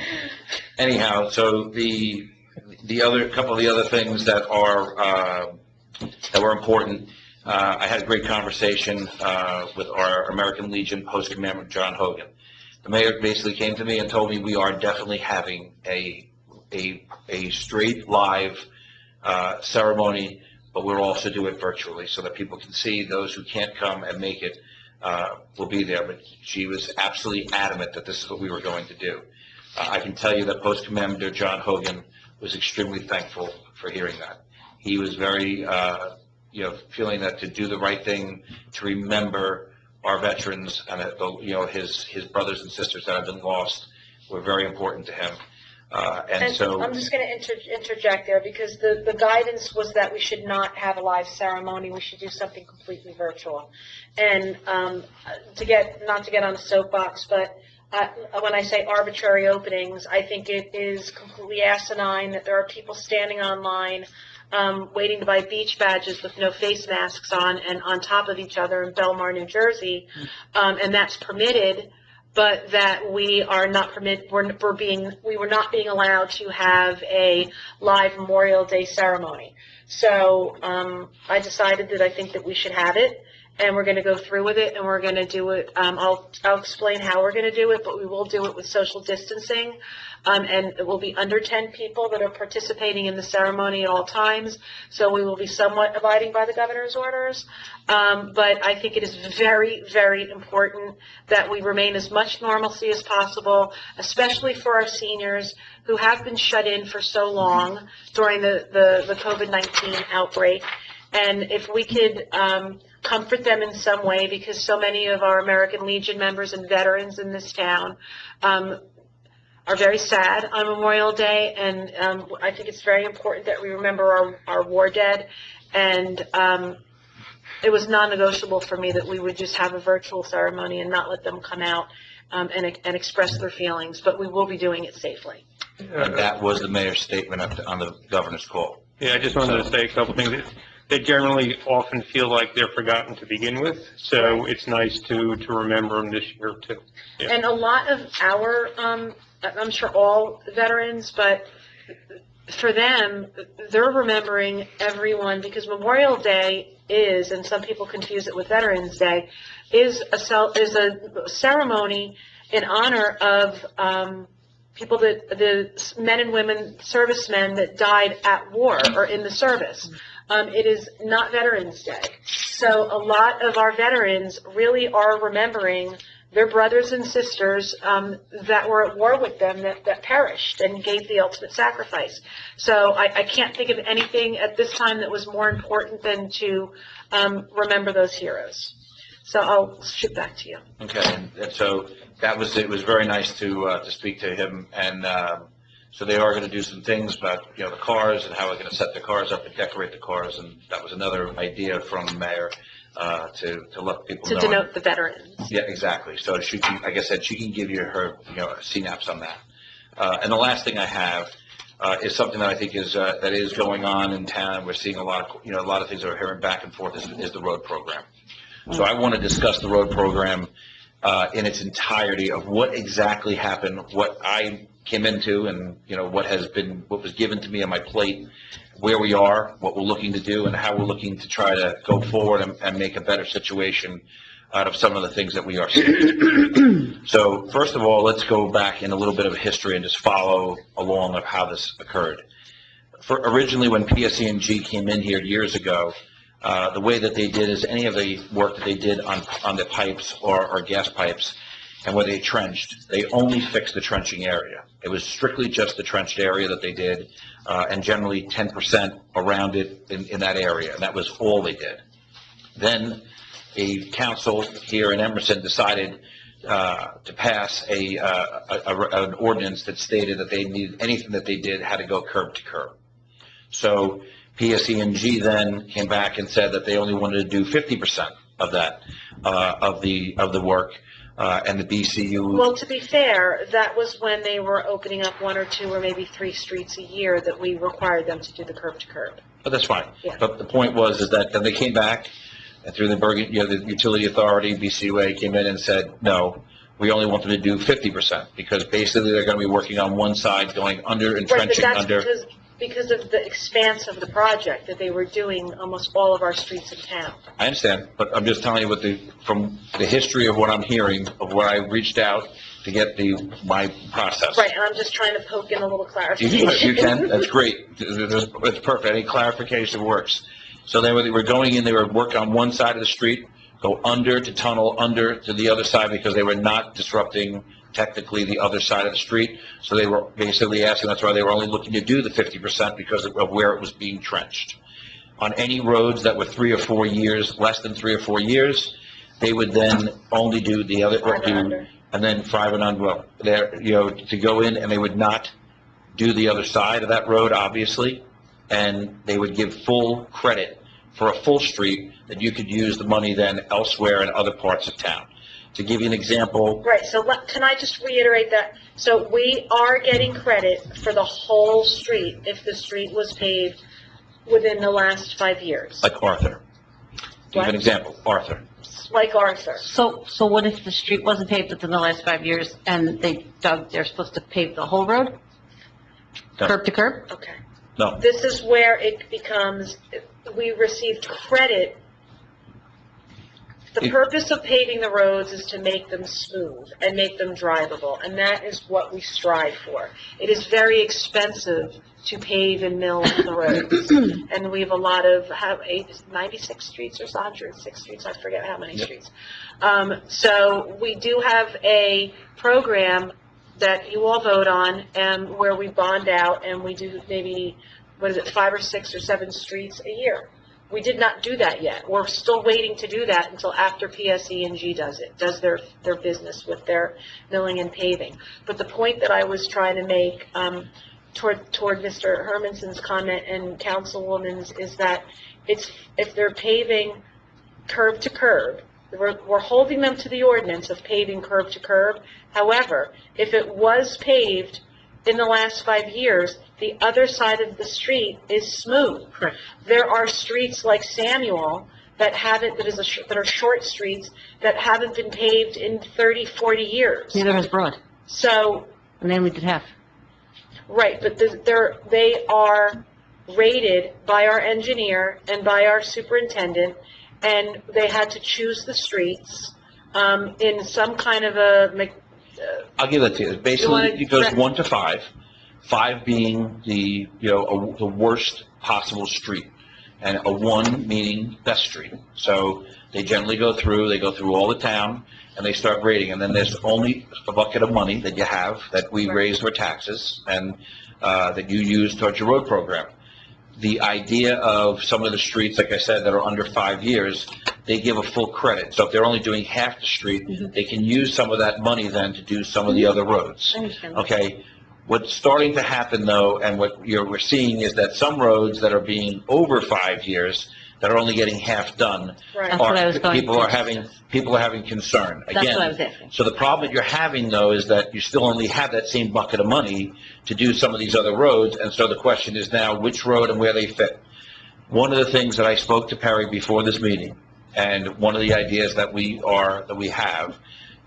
anyhow, so the other couple of the other things that were important. I had a great conversation with our American Legion Post Commander John Hogan. The mayor basically came to me and told me we are definitely having a straight live ceremony, but we'll also do it virtually so that people can see. Those who can't come and make it will be there. But she was absolutely adamant that this is what we were going to do. I can tell you that Post Commander John Hogan was extremely thankful for hearing that. He was very, feeling that to do the right thing, to remember our veterans and his brothers and sisters that have been lost were very important to him. So I'm just going to interject there because the guidance was that we should not have a live ceremony. We should do something completely virtual. And not to get on a soapbox, but when I say arbitrary openings, I think it is completely asinine that there are people standing online waiting to buy beach badges with no face masks on and on top of each other in Belmar, New Jersey, and that's permitted but that we are not we were not being allowed to have a live Memorial Day ceremony. So I decided that I think that we should have it, and we're going to go through with it, and we're going to do it. I'll explain how we're going to do it, but we will do it with social distancing, and it will be under 10 people that are participating in the ceremony at all times. So we will be somewhat abiding by the governor's orders, but I think it is very, very important that we remain as much normalcy as possible, especially for our seniors who have been shut in for so long during the COVID-19 outbreak. And if we could comfort them in some way, because so many of our American Legion members and veterans in this town are very sad on Memorial Day, and I think it's very important that we remember our war dead, and it was non-negotiable for me that we would just have a virtual ceremony and not let them come out and express their feelings, but we will be doing it safely. And that was the mayor's statement on the governor's call. Yeah, I just wanted to say a couple things. They generally often feel like they're forgotten to begin with, so it's nice to remember them this year too. Yeah. And a lot of our, I'm sure all veterans, but for them, they're remembering everyone, because Memorial Day is, and some people confuse it with Veterans Day, is a ceremony in honor of people the men and women, servicemen that died at war or in the service. It is not Veterans Day. So a lot of our veterans really are remembering their brothers and sisters that were at war with them that perished and gave the ultimate sacrifice. So I can't think of anything at this time that was more important than to remember those heroes. So I'll shoot back to you. Okay, and so it was very nice to speak to him, and so they are going to do some things about, the cars and how we're going to set the cars up and decorate the cars, and that was another idea from the mayor to let people know. To denote the veterans. Yeah, exactly. So she can, like I said, she can give you her, CNAPs on that. And the last thing I have is something that I think is that is going on in town. We're seeing a lot of things that are hearing back and forth is the road program. So I want to discuss the road program in its entirety of what exactly happened, what I came into, and what was given to me on my plate, where we are, what we're looking to do, and how we're looking to try to go forward and make a better situation out of some of the things that we are seeing. So first of all, let's go back in a little bit of history and just follow along of how this occurred. Originally, when PSE&G came in here years ago, the way that they did is any of the work that they did on the pipes or gas pipes, and where they trenched, they only fixed the trenching area. It was strictly just the trenched area that they did, and generally 10% around it in that area, and that was all they did. Then a council here in Emerson decided to pass an ordinance that stated that anything that they did had to go curb to curb. So PSE&G then came back and said that they only wanted to do 50% of that, of the work, and the BCU. Well, to be fair, that was when they were opening up 1 or 2 or maybe 3 streets a year that we required them to do the curb to curb. But that's fine. Yeah. But the point is that then they came back through the the utility authority, BCUA came in and said, no, we only want them to do 50%, because basically they're going to be working on one side, going under and trenching under. Because of the expanse of the project, that they were doing almost all of our streets in town. I understand, but I'm just telling you from the history of what I'm hearing, of where I reached out to get my process. Right, and I'm just trying to poke in a little clarification. You can, that's great. It's perfect. Any clarification works. So they were going in, they were working on one side of the street, go under to tunnel under to the other side, because they were not disrupting technically the other side of the street. So they were basically asking, that's why they were only looking to do the 50% because of where it was being trenched. On any roads that were 3 or 4 years, less than 3 or 4 years, they would then only do the other, and then 5 and under, to go in, and they would not do the other side of that road, obviously, and they would give full credit for a full street that you could use the money then elsewhere in other parts of town. To give you an example. Right, so can I just reiterate that? So we are getting credit for the whole street if the street was paved within the last 5 years. Like Arthur. give you an example, Arthur. Like Arthur. So what if the street wasn't paved within the last 5 years and they're supposed to pave the whole road? No. Curb to curb? Okay. No, This is where it becomes, we received credit. The purpose of paving the roads is to make them smooth and make them drivable, and that is what we strive for. It is very expensive to pave and mill the roads, and we have a lot of, 96 streets or 106 streets, I forget how many Yep. streets. So we do have a program that you all vote on, where we bond out, and we do maybe, 5 or 6 or 7 streets a year. We did not do that yet. We're still waiting to do that until after PSE&G does their business with their milling and paving. But the point that I was trying to make toward Mr. Hermanson's comment and Councilwoman's is that if they're paving curb to curb, we're holding them to the ordinance of paving curb to curb. However, if it was paved in the last 5 years, the other side of the street is smooth. Correct. There are streets like Samuel that are short streets that haven't been paved in 30, 40 years. Neither has Broad, So, and they only did half. right, but they are rated by our engineer and by our superintendent, and they had to choose the streets in some kind of I'll give that to you. Basically, wanna it goes correct- 1 to 5, 5 being the worst possible street, and a 1 meaning best street. So they generally go through all the town, and they start grading, and then there's only a bucket of money that you have that we raise for taxes and that you use towards your road program. The idea of some of the streets, like I said, that are under 5 years, they give a full credit. So if they're only doing half the street, they can use some of that money then to do some of the other roads. I understand. Okay? What's starting to happen, though, and what we're seeing is that some roads that are being over 5 years, that are only getting half done, Right. That's what I was going people to- are having concern. That's what I Again, was asking. so the problem that you're having, though, is that you still only have that same bucket of money to do some of these other roads, and so the question is now which road and where they fit. One of the things that I spoke to Perry before this meeting, and one of the ideas that we have,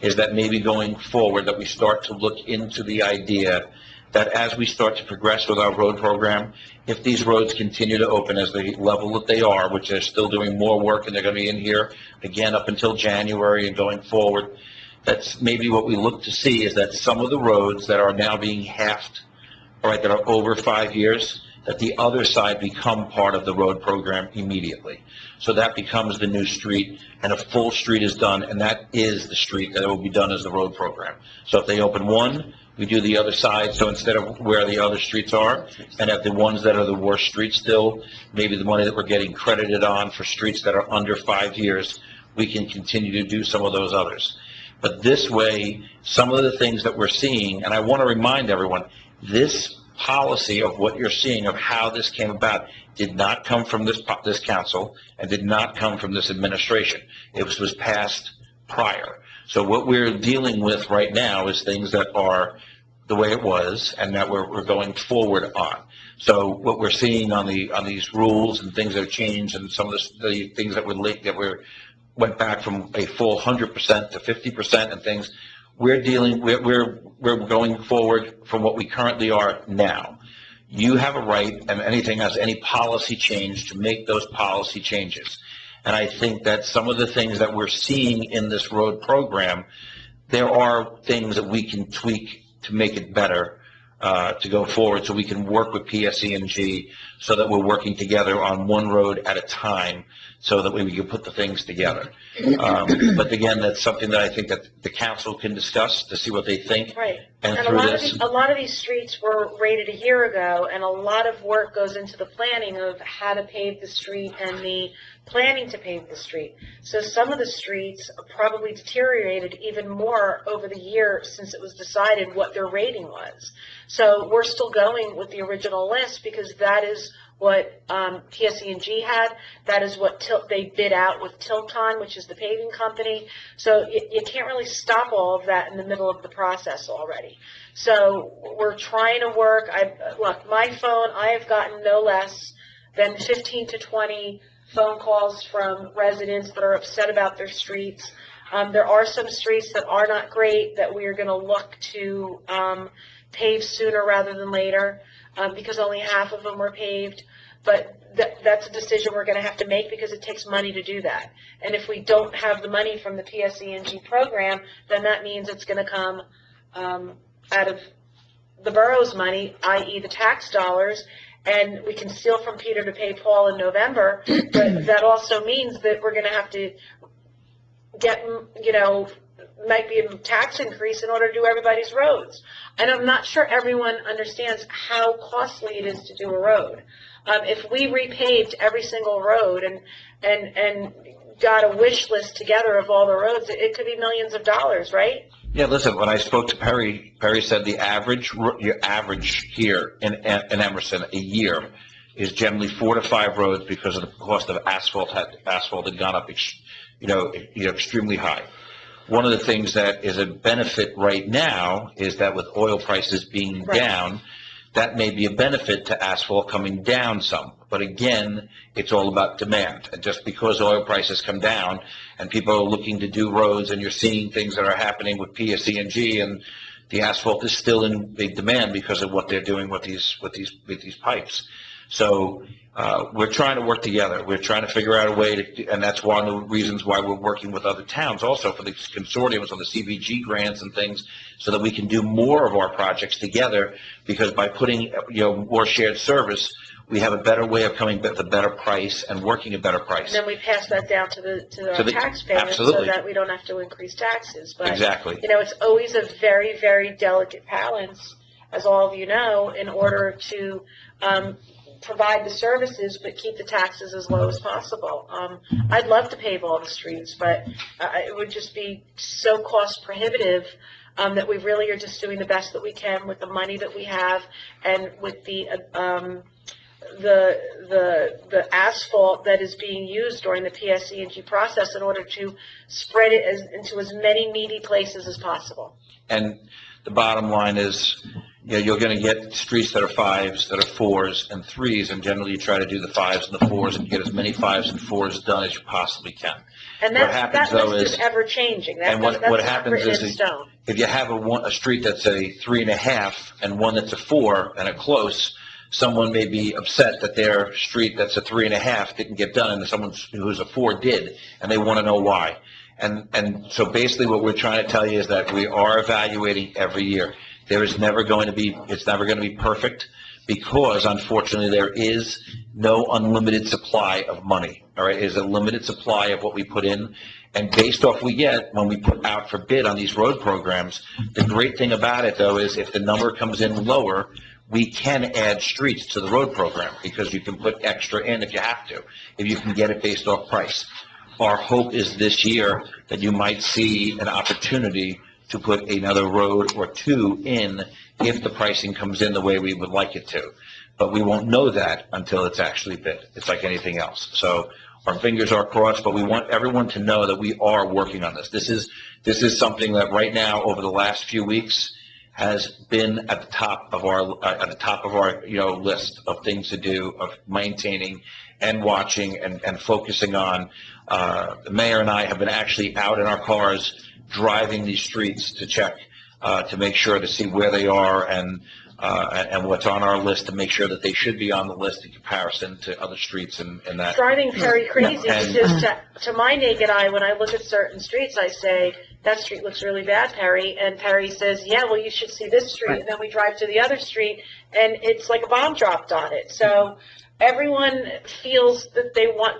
is that maybe going forward, that we start to look into the idea that as we start to progress with our road program, if these roads continue to open as the level that they are, which they're still doing more work, and they're going to be in here again up until January and going forward, that's maybe what we look to see, is that some of the roads that are now being halved, all right, that are over 5 years, that the other side become part of the road program immediately. So that becomes the new street, and a full street is done, and that is the street that will be done as the road program. So if they open one, we do the other side, so instead of where the other streets are, and at the ones that are the worst streets still, maybe the money that we're getting credited on for streets that are under 5 years, we can continue to do some of those others. But this way, some of the things that we're seeing, and I want to remind everyone, this policy of what you're seeing, of how this came about, did not come from this council and did not come from this administration. It was passed prior. So what we're dealing with right now is things that are the way it was and that we're going forward on. So what we're seeing on these rules and things that have changed, and some of the things that went back from a full 100% to 50% and things, we're going forward from what we currently are now. You have a right, and anything has any policy change, to make those policy changes. And I think that some of the things that we're seeing in this road program, there are things that we can tweak to make it better, to go forward, so we can work with PSE&G so that we're working together on one road at a time, so that we can put the things together. But again, that's something that I think that the council can discuss to see what they think. Right. And And through this, a lot of these streets were rated a year ago, and a lot of work goes into the planning of how to pave the street and the planning to pave the street. So some of the streets probably deteriorated even more over the year since it was decided what their rating was. So we're still going with the original list because that is what PSE&G had. That is what they bid out with Tilcon, which is the paving company. So you can't really stop all of that in the middle of the process already. So we're trying to work. Look, my phone, I have gotten no less than 15 to 20 phone calls from residents that are upset about their streets. There are some streets that are not great that we are going to look to pave sooner rather than later, because only half of them were paved. But that's a decision we're going to have to make because it takes money to do that. And if we don't have the money from the PSE&G program, then that means it's going to come out of the borough's money, i.e. the tax dollars, and we can steal from Peter to pay Paul in November, but that also means that we're going to have to get, might be a tax increase in order to do everybody's roads. And I'm not sure everyone understands how costly it is to do a road. If we repaved every single road and got a wish list together of all the roads, it could be millions of dollars, right? Yeah, listen, when I spoke to Perry said your average here in Emerson a year is generally 4 to 5 roads because of the cost of asphalt had gone up, extremely high. One of the things that is a benefit right now is that with oil prices being down, that may be a benefit to asphalt coming down some. But again, it's all about demand. And just because oil prices come down and people are looking to do roads and you're seeing things that are happening with PSE&G, and the asphalt is still in big demand because of what they're doing with these pipes. So we're trying to work together. We're trying to figure out a way to, and that's one of the reasons why we're working with other towns also for the consortiums on the CBG grants and things, so that we can do more of our projects together, because by putting, more shared service, we have a better way of coming with a better price and working a better price. And then we pass that down to our taxpayers, absolutely, so that we don't have to increase taxes. But, exactly. It's always a very, very delicate balance, as all of you know, in order to provide the services but keep the taxes as low as possible. I'd love to pave all the streets, but it would just be so cost prohibitive that we really are just doing the best that we can with the money that we have and with the asphalt that is being used during the PSE&G process in order to spread it into as many needy places as possible. And the bottom line is, you're going to get streets that are 5s, that are 4s and 3s, and generally you try to do the 5s and the 4s and get as many 5s and 4s done as you possibly can. And that list is ever changing. And what happens is, stone. If you have a street that's a 3.5 and one that's a 4 and a close, someone may be upset that their street that's a 3.5 didn't get done and someone who's a 4 did, and they want to know why. And so basically what we're trying to tell you is that we are evaluating every year. It's never going to be perfect, because unfortunately there is no unlimited supply of money. All right, there's a limited supply of what we put in, and based off we get when we put out for bid on these road programs. The great thing about it though is if the number comes in lower, we can add streets to the road program, because you can put extra in if you have to, if you can get it based off price. Our hope is this year that you might see an opportunity to put another road or 2 in if the pricing comes in the way we would like it to. But we won't know that until it's actually bid. It's like anything else. So our fingers are crossed, but we want everyone to know that we are working on this. This is something that right now, over the last few weeks, has been at the top of our list of things to do, of maintaining and watching and focusing on. The mayor and I have been actually out in our cars driving these streets to check, to make sure to see where they are and what's on our list, to make sure that they should be on the list in comparison to other streets and that. Driving Perry crazy, because to my naked eye, when I look at certain streets, I say, that street looks really bad, Perry. And Perry says, yeah, well, you should see this street. And then we drive to the other street, and it's like a bomb dropped on it. So everyone feels that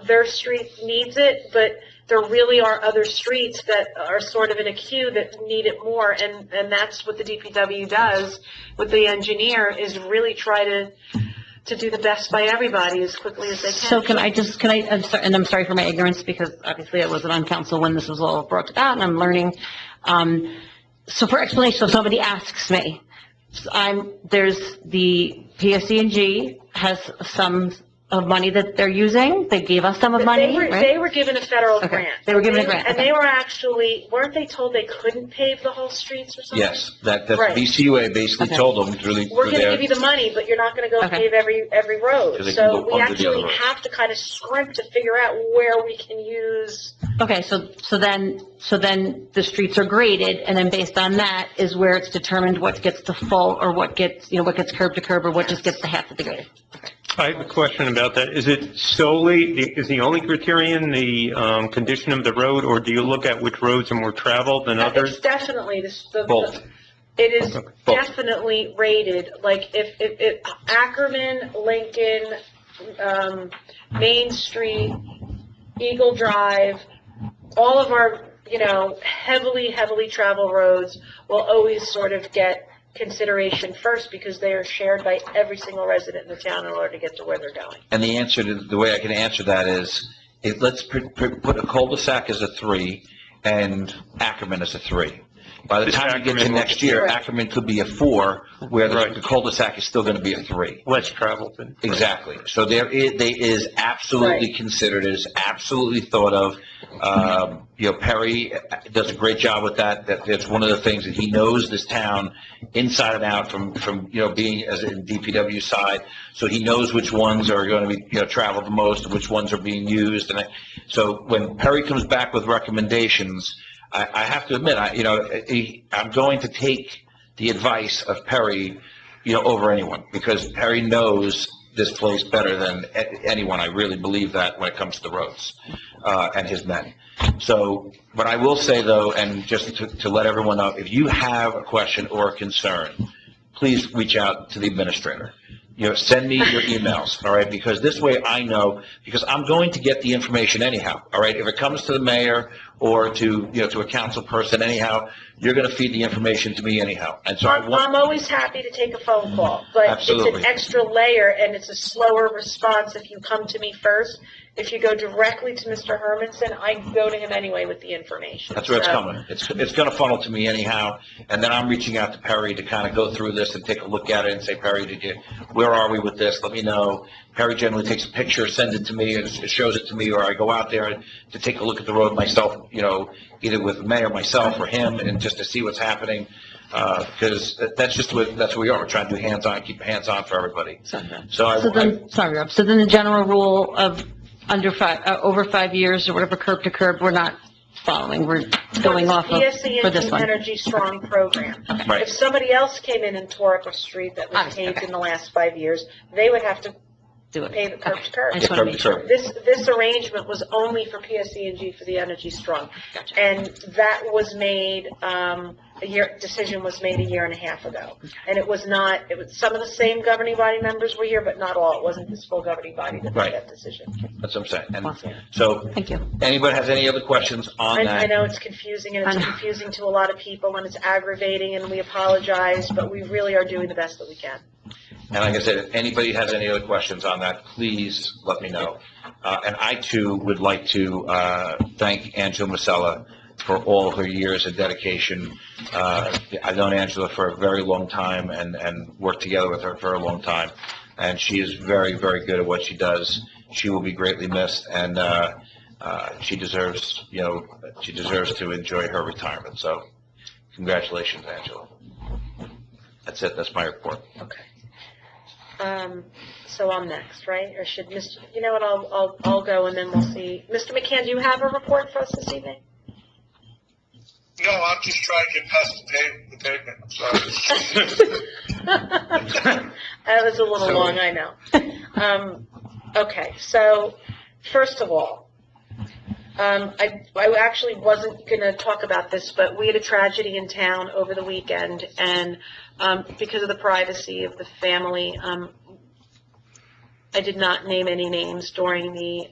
their street needs it, but there really are other streets that are sort of in a queue that need it more, and that's what the DPW does with the engineer, is really try to do the best by everybody as quickly as they can. So I'm sorry for my ignorance, because obviously I wasn't on council when this was all brought about, and I'm learning. So for explanation, if somebody asks me, there's the PSE&G has some of money that they're using. They gave us some of money, right? They were given a federal Okay. grant. They were given a grant, And okay. they were actually, weren't they told they couldn't pave the whole streets or something? Yes, that Right. BCUA basically Okay. told them through We're through gonna their. give you the money, but you're not gonna go Okay. pave every road. Because they can So go we under the other actually roads. have to kind of script to figure out where we can use. Okay, so then the streets are graded, and then based on that is where it's determined what gets the full, or what gets, what gets curb to curb, or what just gets the half of the grade. I have a question about that. Is it is the only criterion the condition of the road, or do you look at which roads are more traveled than It's others? definitely, Both. it is Okay. definitely rated, like if Ackerman, Lincoln, Main Street, Eagle Drive, all of our, heavily traveled roads will always sort of get consideration first because they are shared by every single resident in the town in order to get to where they're going. And the way I can answer that is, let's put a cul-de-sac as a 3 and Ackerman as a 3. By the Just time you get to Ackerman. next year, Right. Ackerman could be a 4, where Right. the cul-de-sac is still going to be a 3. Less traveled than. Exactly. So they is absolutely Right. considered, it is absolutely thought of. Perry does a great job with that. That's one of the things that he knows this town inside and out from being as in DPW side. So he knows which ones are going to be, traveled the most, and which ones are being used. And so when Perry comes back with recommendations, I have to admit, I'm going to take the advice of Perry, over anyone, because Perry knows this place better than anyone. I really believe that when it comes to the roads, and his men. So, but I will say though, and just to let everyone know, if you have a question or a concern, please reach out to the administrator. Send me your emails, all right? Because this way I know, because I'm going to get the information anyhow, all right? If it comes to the mayor or to a council person anyhow, you're going to feed the information to me anyhow. And so I'm always happy to take a phone call, but Absolutely. it's an extra layer and it's a slower response if you come to me first. If you go directly to Mr. Hermanson, I go to him anyway with the information. That's where it's So- coming. It's going to funnel to me anyhow, and then I'm reaching out to Perry to kind of go through this and take a look at it and say, Perry, where are we with this? Let me know. Perry generally takes a picture, sends it to me, and it shows it to me, or I go out there to take a look at the road myself, either with the mayor, myself, or him, and just to see what's happening, because that's what we are. We're trying to do hands-on, keep hands-on for everybody. So Sorry, Rob, so then the general rule of over 5 years or whatever, curb to curb, we're not following, we're going off of, PSE for this and one. Energy Strong program. Right. If somebody else came in and tore up a street that was Obviously, paved okay. in the last 5 years, they would have to Do it. pave it curb to curb. I just want to make sure. This arrangement was only for PSE&G for the Energy Strong. Gotcha. And that was made, decision was made a year and a half ago. And it was some of the same governing body members were here, but not all. It wasn't this full governing body that Right. made that decision. that's what I'm saying. And Awesome. so, Thank you. anybody has any other questions on I that? know it's confusing, and I it's know. confusing to a lot of people, and it's aggravating, and we apologize, but we really are doing the best that we can. And like I said, if anybody has any other questions on that, please let me know. And I too would like to thank Angela Masella for all her years of dedication. I've known Angela for a very long time and worked together with her for a long time. And she is very, very good at what she does. She will be greatly missed, and she deserves to enjoy her retirement. So congratulations, Angela. That's it. That's my report. Okay. So I'm next, right? Or should Mr., you know what, I'll go and then we'll see. Mr. McCann, do you have a report for us this evening? No, I'm just trying to get past the pavement, sorry. That was a little long, I know. Okay, so first of all, I actually wasn't going to talk about this, but we had a tragedy in town over the weekend, and because of the privacy of the family, I did not name any names during the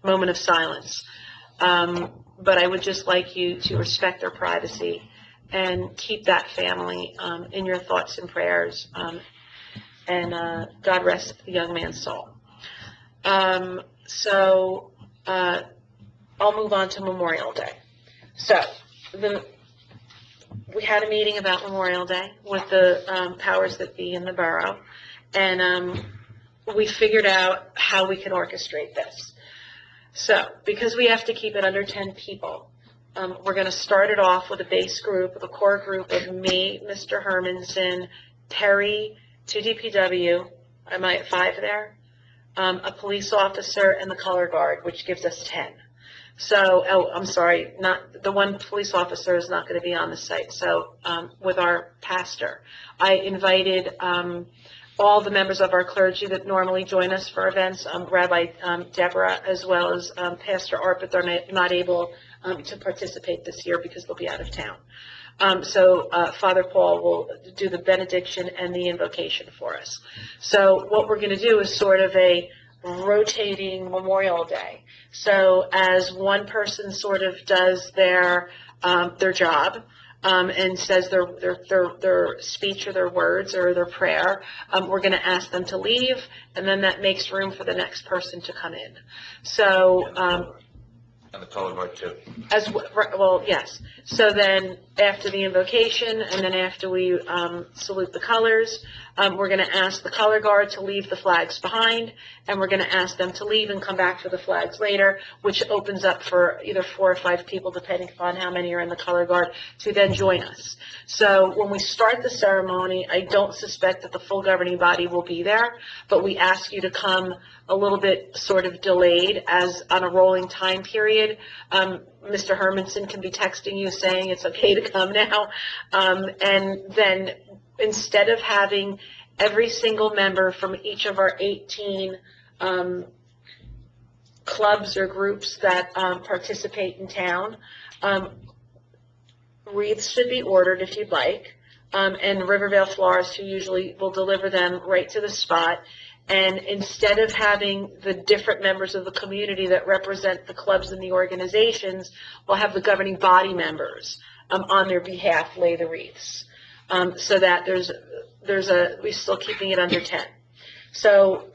moment of silence. But I would just like you to respect their privacy and keep that family in your thoughts and prayers, and God rest the young man's soul. So I'll move on to Memorial Day. So we had a meeting about Memorial Day with the powers that be in the borough, and we figured out how we can orchestrate this. So, because we have to keep it under 10 people, we're going to start it off with a base group, a core group of me, Mr. Hermanson, Terry, 2 DPW, am I at 5 there? A police officer, and the color guard, which gives us 10. So, oh, I'm sorry, not the one police officer is not going to be on the site. So, with our pastor, I invited all the members of our clergy that normally join us for events, Rabbi Deborah, as well as Pastor Art, but they're not able to participate this year because they'll be out of town. So Father Paul will do the benediction and the invocation for us. So what we're going to do is sort of a rotating Memorial Day. So as one person sort of does their job, and says their speech or their words or their prayer, we're going to ask them to leave, and then that makes room for the next person to come in. So, And the color guard too. well, yes. So then after the invocation and then after we salute the colors, we're going to ask the color guard to leave the flags behind, and we're going to ask them to leave and come back for the flags later, which opens up for either 4 or 5 people, depending upon how many are in the color guard, to then join us. So when we start the ceremony, I don't suspect that the full governing body will be there, but we ask you to come a little bit sort of delayed as on a rolling time period. Mr. Hermanson can be texting you saying it's okay to come now. And then instead of having every single member from each of our 18 clubs or groups that participate in town, wreaths should be ordered if you'd like, and Rivervale Florists, who usually will deliver them right to the spot. And instead of having the different members of the community that represent the clubs and the organizations, we'll have the governing body members on their behalf lay the wreaths, so that we're still keeping it under 10. So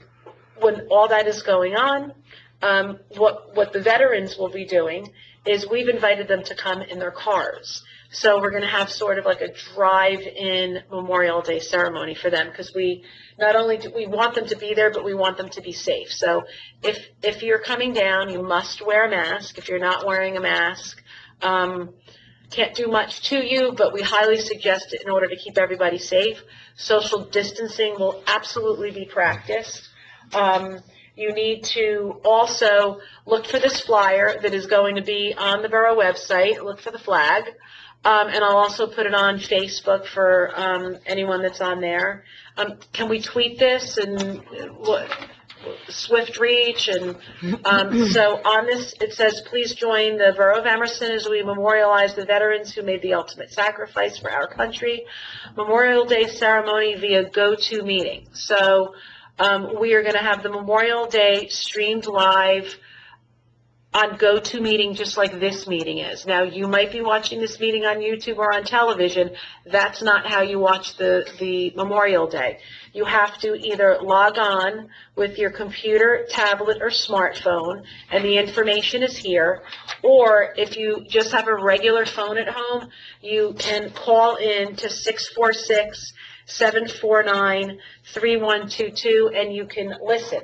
when all that is going on, what the veterans will be doing is we've invited them to come in their cars. So we're going to have sort of like a drive-in Memorial Day ceremony for them, because we not only do we want them to be there, but we want them to be safe. So if you're coming down, you must wear a mask. If you're not wearing a mask, can't do much to you, but we highly suggest it in order to keep everybody safe. Social distancing will absolutely be practiced. You need to also look for this flyer that is going to be on the Borough website. Look for the flag. And I'll also put it on Facebook for anyone that's on there. Can we tweet this and swift reach? And so on this, it says, please join the Borough of Emerson as we memorialize the veterans who made the ultimate sacrifice for our country. Memorial Day ceremony via go-to meeting. So we are going to have the Memorial Day streamed live on GoToMeeting, just like this meeting is. Now, you might be watching this meeting on YouTube or on television. That's not how you watch the Memorial Day. You have to either log on with your computer, tablet, or smartphone, and the information is here, or if you just have a regular phone at home, you can call in to 646-749-3122, and you can listen.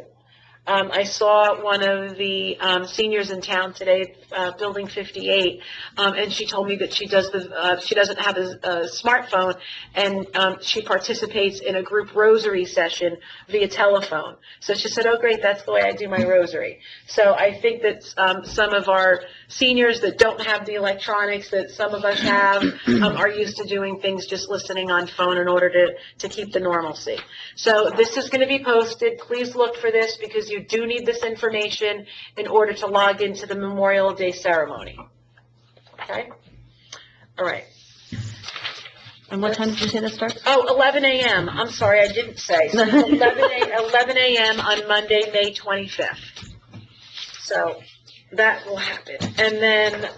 I saw one of the seniors in town today, Building 58, and she told me that she doesn't have a smartphone, and she participates in a group rosary session via telephone. So she said, oh, great, that's the way I do my rosary. So I think that some of our seniors that don't have the electronics that some of us have are used to doing things just listening on phone in order to keep the normalcy. So this is going to be posted. Please look for this, because you do need this information in order to log into the Memorial Day ceremony. Okay? All right. And what time did you say that starts? Oh, 11 a.m. I'm sorry, I didn't say. So 11 a.m. on Monday, May 25th. So that will happen. And then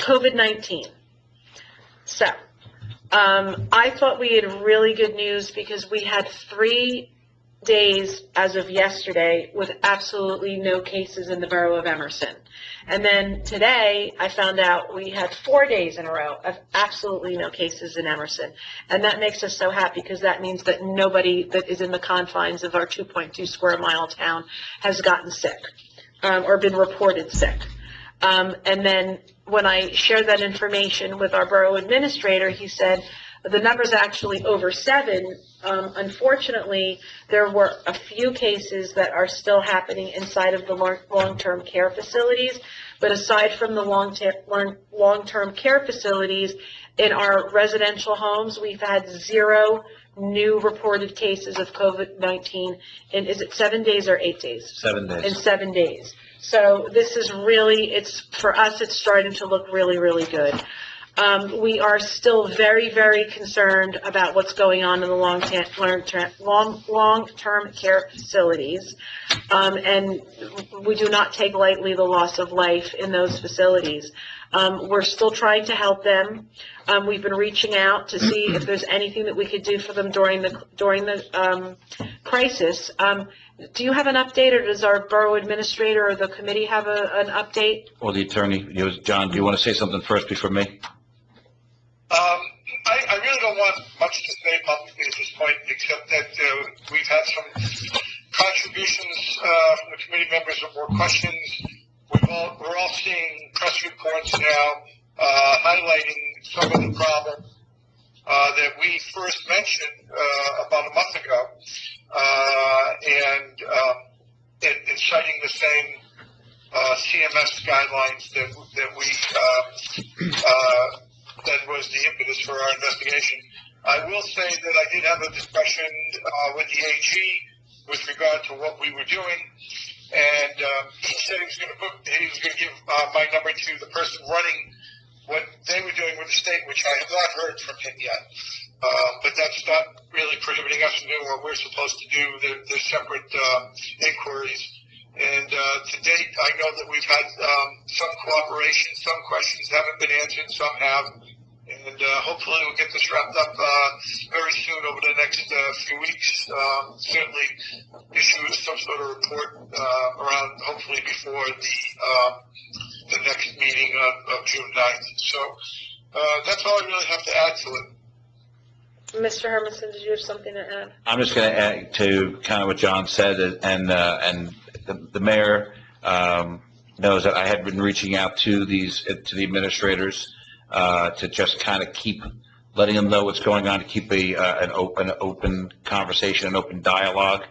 COVID-19. So I thought we had really good news, because we had 3 days as of yesterday with absolutely no cases in the borough of Emerson. And then today, I found out we had 4 days in a row of absolutely no cases in Emerson. And that makes us so happy because that means that nobody that is in the confines of our 2.2 square mile town has gotten sick or been reported sick. And then when I shared that information with our borough administrator, he said, the number's actually over 7. Unfortunately, there were a few cases that are still happening inside of the long-term care facilities. But aside from the long-term care facilities, in our residential homes, we've had 0 new reported cases of COVID-19 in, is it 7 days or 8 days? 7 days. In 7 days. So this is really, for us, it's starting to look really, really good. We are still very, very concerned about what's going on in the long-term care facilities, and we do not take lightly the loss of life in those facilities. We're still trying to help them. We've been reaching out to see if there's anything that we could do for them during the crisis. Do you have an update, or does our borough administrator or the committee have an update? Or the attorney, John, do you want to say something first before me? I really don't want much to say publicly at this point, except that we've had some contributions from the committee members with more questions. We're all seeing press reports now highlighting some of the problems that we first mentioned about a month ago, and citing the same CMS guidelines that we that was the impetus for our investigation. I will say that I did have a discussion with the AG with regard to what we were doing, and he said he was going to give my number to the person running what they were doing with the state, which I have not heard from him yet. But that's not really prohibiting us from doing what we're supposed to do. They're separate inquiries. And to date, I know that we've had some cooperation. Some questions haven't been answered, some have. And hopefully we'll get this wrapped up very soon over the next few weeks. Certainly issue some sort of report around, hopefully before the next meeting of June 9th. So that's all I really have to add to it. Mr. Hermanson, did you have something to add? I'm just going to add to kind of what John said, and the mayor knows that I had been reaching out to the administrators to just kind of keep letting them know what's going on, to keep an open conversation, an open dialogue.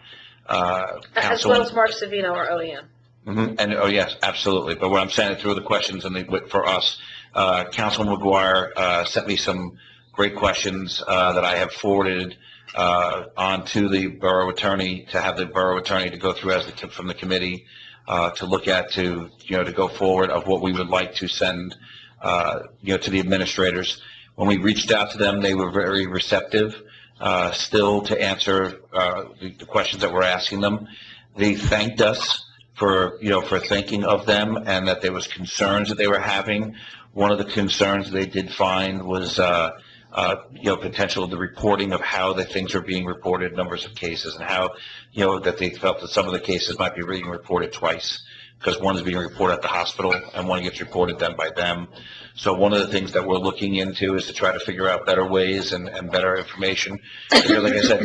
As well as Mark Savino, our OEM. Mm-hmm. And oh yes, absolutely. But what I'm saying through the questions and for us, Councilman McGuire sent me some great questions that I have forwarded on to the borough attorney, to have the borough attorney to go through from the committee to look at, to go forward of what we would like to send to the administrators. When we reached out to them, they were very receptive still to answer the questions that we're asking them. They thanked us for thinking of them, and that there was concerns that they were having. One of the concerns they did find was potential of the reporting of how the things are being reported, numbers of cases, and how, that they felt that some of the cases might be being reported twice, because one is being reported at the hospital and one gets reported then by them. So one of the things that we're looking into is to try to figure out better ways and better information. Because like I said,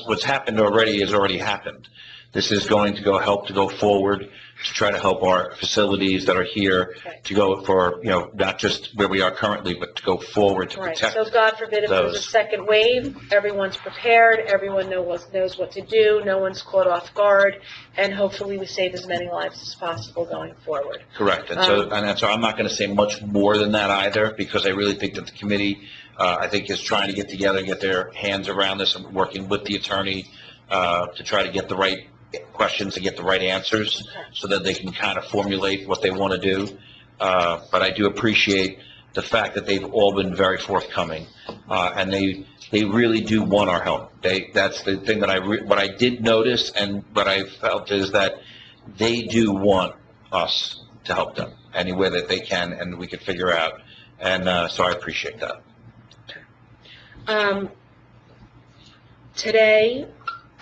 what's happened already has already happened. This is going to help to go forward, to try to help our facilities that are here to go for, not just where we are currently, but to go forward to protect. So God forbid if there's a second wave, everyone's prepared, everyone knows what to do, no one's caught off guard, and hopefully we save as many lives as possible going forward. Correct. And so I'm not going to say much more than that either, because I really think that the committee, I think, is trying to get together and get their hands around this and working with the attorney to try to get the right questions and get the right answers so that they can kind of formulate what they want to do. But I do appreciate the fact that they've all been very forthcoming, and they really do want our help. That's the thing that what I did notice, and what I felt is that they do want us to help them any way that they can, and we can figure out. And so I appreciate that. Today,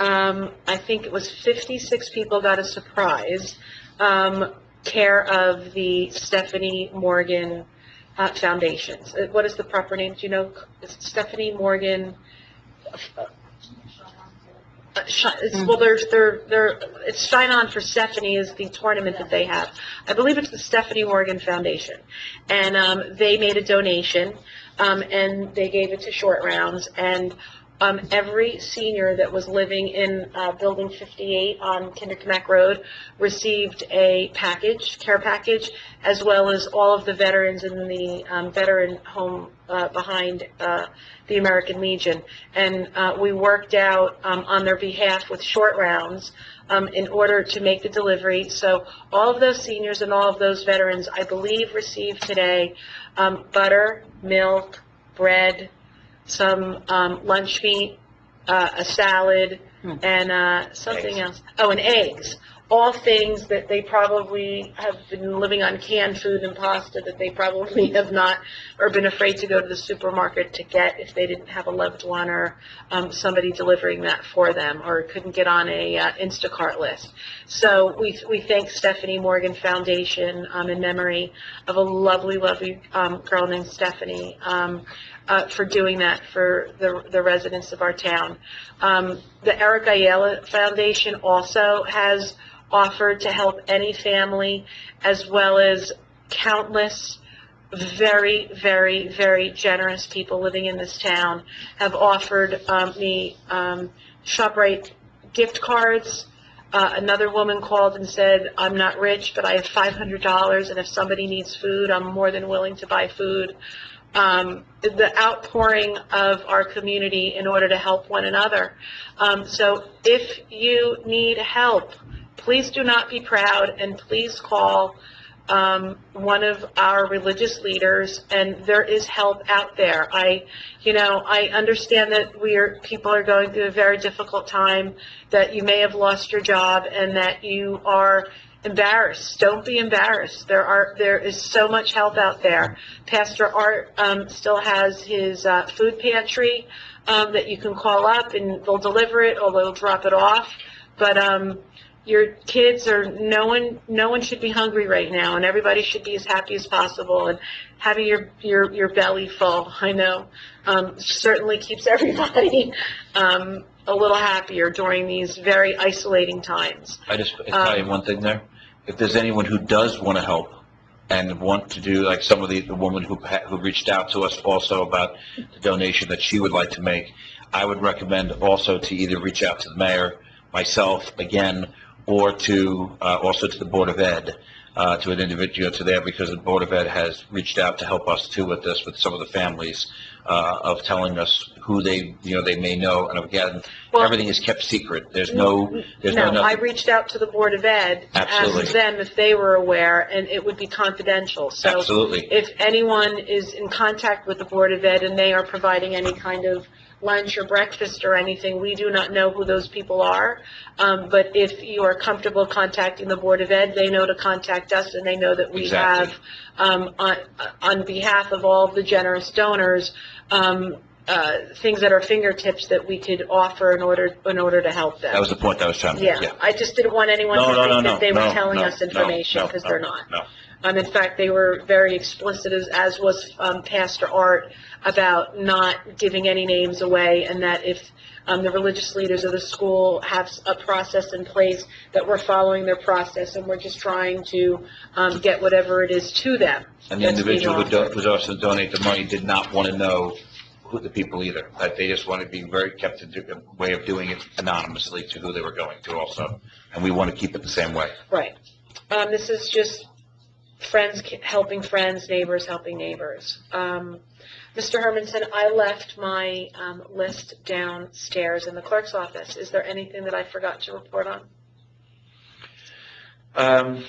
I think it was 56 people got a surprise, care of the Stephanie Morgan Foundations. What is the proper name? Do you know? It's Stephanie Morgan. It's Shine On for Stephanie is the tournament that they have. I believe it's the Stephanie Morgan Foundation, and they made a donation, and they gave it to Short Rounds, and every senior that was living in Building 58 on Kinderknack Road received a care package, as well as all of the veterans in the veteran home behind the American Legion. And we worked out on their behalf with Short Rounds in order to make the delivery. So all of those seniors and all of those veterans, I believe, received today butter, milk, bread, some lunch meat, a salad, and something else. Oh, and eggs. All things that they probably have been living on canned food and pasta that they probably have not, or been afraid to go to the supermarket to get if they didn't have a loved one or somebody delivering that for them, or couldn't get on a Instacart list. So we thank Stephanie Morgan Foundation in memory of a lovely, lovely girl named Stephanie for doing that for the residents of our town. The Eric Ayala Foundation also has offered to help any family, as well as countless very, very, very generous people living in this town have offered me ShopRite gift cards. Another woman called and said, I'm not rich, but I have $500, and if somebody needs food, I'm more than willing to buy food. The outpouring of our community in order to help one another. So if you need help, please do not be proud, and please call one of our religious leaders, and there is help out there. I understand that people are going through a very difficult time, that you may have lost your job, and that you are embarrassed. Don't be embarrassed. There is so much help out there. Pastor Art still has his food pantry that you can call up, and they'll deliver it or they'll drop it off. But your kids no one should be hungry right now, and everybody should be as happy as possible, and having your belly full, I know, certainly keeps everybody a little happier during these very isolating times. I just tell you one thing there. If there's anyone who does want to help and want to do, like some of the woman who reached out to us also about the donation that she would like to make, I would recommend also to either reach out to the mayor, myself again, or to also to the Board of Ed, to an individual to there, because the Board of Ed has reached out to help us too with this, with some of the families, of telling us who they may know, and again, everything is kept secret. There's no. I reached out to the Board of Ed, Absolutely. Asked them if they were aware, and it would be confidential. So Absolutely. If anyone is in contact with the Board of Ed and they are providing any kind of lunch or breakfast or anything, we do not know who those people are. But if you are comfortable contacting the Board of Ed, they know to contact us, and they know that we Exactly. have, on behalf of all the generous donors, things at our fingertips that we could offer in order to help them. That was the point I was trying to make. Yeah, I just didn't want anyone to think that they were telling us information, because they're not. No. In fact, they were very explicit, as was Pastor Art, about not giving any names away, and that if the religious leaders of the school have a process in place, that we're following their process, and we're just trying to get whatever it is to them. And the individual who was also donate the money did not want to know who the people either. That they just wanted to be very kept to a way of doing it anonymously to who they were going to also, and we want to keep it the same way. Right. This is just friends helping friends, neighbors helping neighbors. Mr. Hermanson, I left my list downstairs in the clerk's office. Is there anything that I forgot to report on? I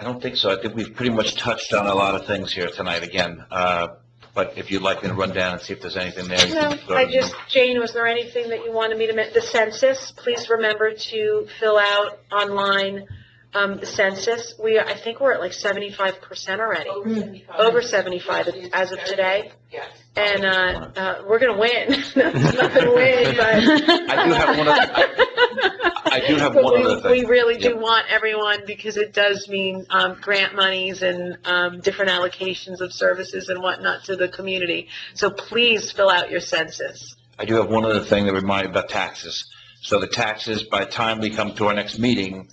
don't think so. I think we've pretty much touched on a lot of things here tonight again. But if you'd like me to run down and see if there's anything there. No, Jane, was there anything that you wanted me to mention? The census, please remember to fill out online the census. I think we're at like 75% already. Over 75 as of today. Yes. And we're going to win. That's not going to win, but... I do have one other... I do have But one other thing. we really do Yep. want everyone, because it does mean grant monies and different allocations of services and whatnot to the community. So please fill out your census. I do have one other thing that reminds me about taxes. So the taxes, by the time we come to our next meeting,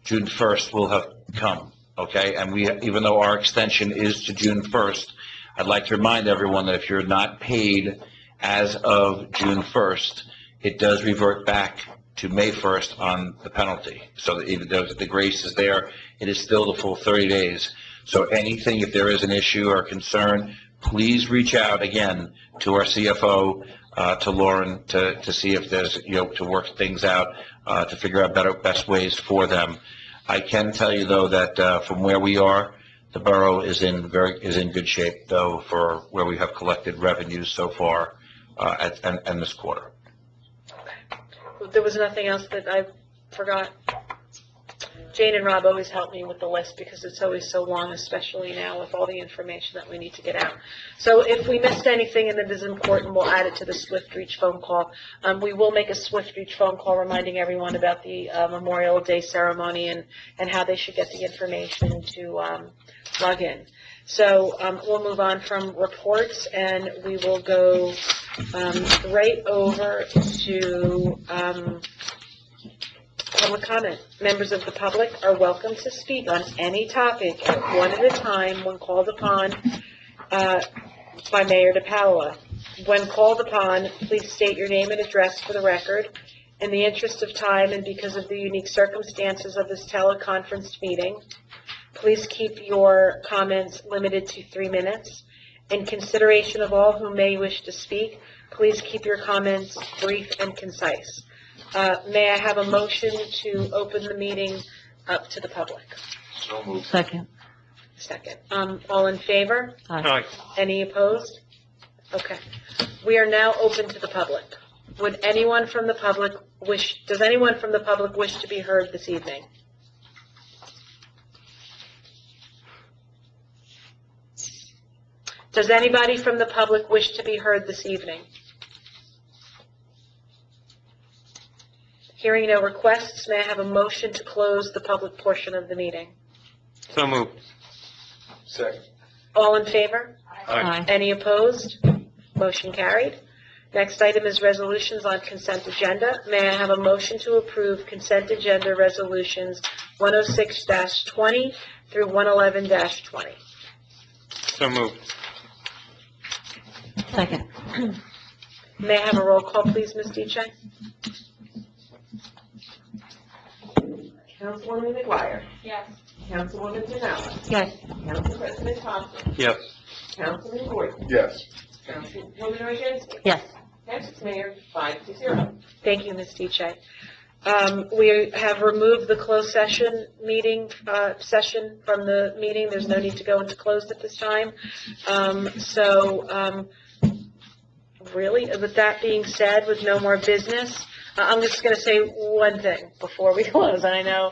June 1st will have come, okay? And we, even though our extension is to June 1st, I'd like to remind everyone that if you're not paid as of June 1st, it does revert back to May 1st on the penalty. So that even though the grace is there, it is still the full 30 days. So anything, if there is an issue or concern, please reach out again to our CFO, to Lauren, to see if there's, to work things out, to figure out best ways for them. I can tell you, though, that from where we are, the borough is in good shape, though, for where we have collected revenues so far, and this quarter. There was nothing else that I forgot. Jane and Rob always help me with the list because it's always so long, especially now with all the information that we need to get out. So if we missed anything and it is important, we'll add it to the Swift Reach phone call. We will make a Swift Reach phone call reminding everyone about the Memorial Day ceremony and how they should get the information to log in. So we'll move on from reports, and we will go right over to public comment. Members of the public are welcome to speak on any topic one at a time when called upon by Mayor Paola. When called upon, please state your name and address for the record. In the interest of time and because of the unique circumstances of this teleconference meeting, please keep your comments limited to 3 minutes. In consideration of all who may wish to speak, please keep your comments brief and concise. May I have a motion to open the meeting up to the public? So moved. Second. Second. All in favor? Aye. Any opposed? Okay. We are now open to the public. Would anyone from the public does anyone from the public wish to be heard this evening? Does anybody from the public wish to be heard this evening? Hearing no requests, may I have a motion to close the public portion of the meeting? So moved. Second. All in favor? Aye. Any opposed? Motion carried. Next item is resolutions on consent agenda. May I have a motion to approve consent agenda resolutions 106-20 through 111-20? So moved. Second. May I have a roll call, please, Ms. Diche? Councilwoman McGuire. Yes. Councilwoman Pinella. Yes. Council President Thompson. Yes. Councilman Gordon. Yes. Councilwoman Organski. Yes. Passes, Mayor, 5-0. Thank you, Ms. Diche. We have removed the closed session session from the meeting. There's no need to go into closed at this time. Really, with that being said, with no more business, I'm just going to say one thing before we close. I know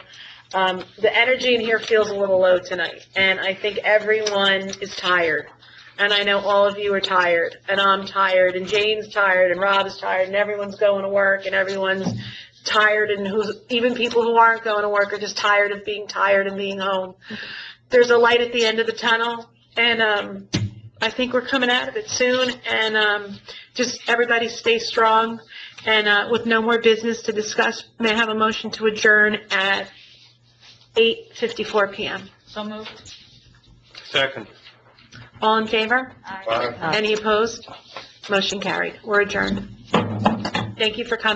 the energy in here feels a little low tonight, and I think everyone is tired. And I know all of you are tired, and I'm tired, and Jane's tired, and Rob is tired, and everyone's going to work, and everyone's tired, and even people who aren't going to work are just tired of being tired and being home. There's a light at the end of the tunnel, and I think we're coming out of it soon, and just everybody stay strong. And with no more business to discuss, may I have a motion to adjourn at 8:54 p.m.? So moved. Second. All in favor? Aye. Any opposed? Motion carried. We're adjourned. Thank you for coming.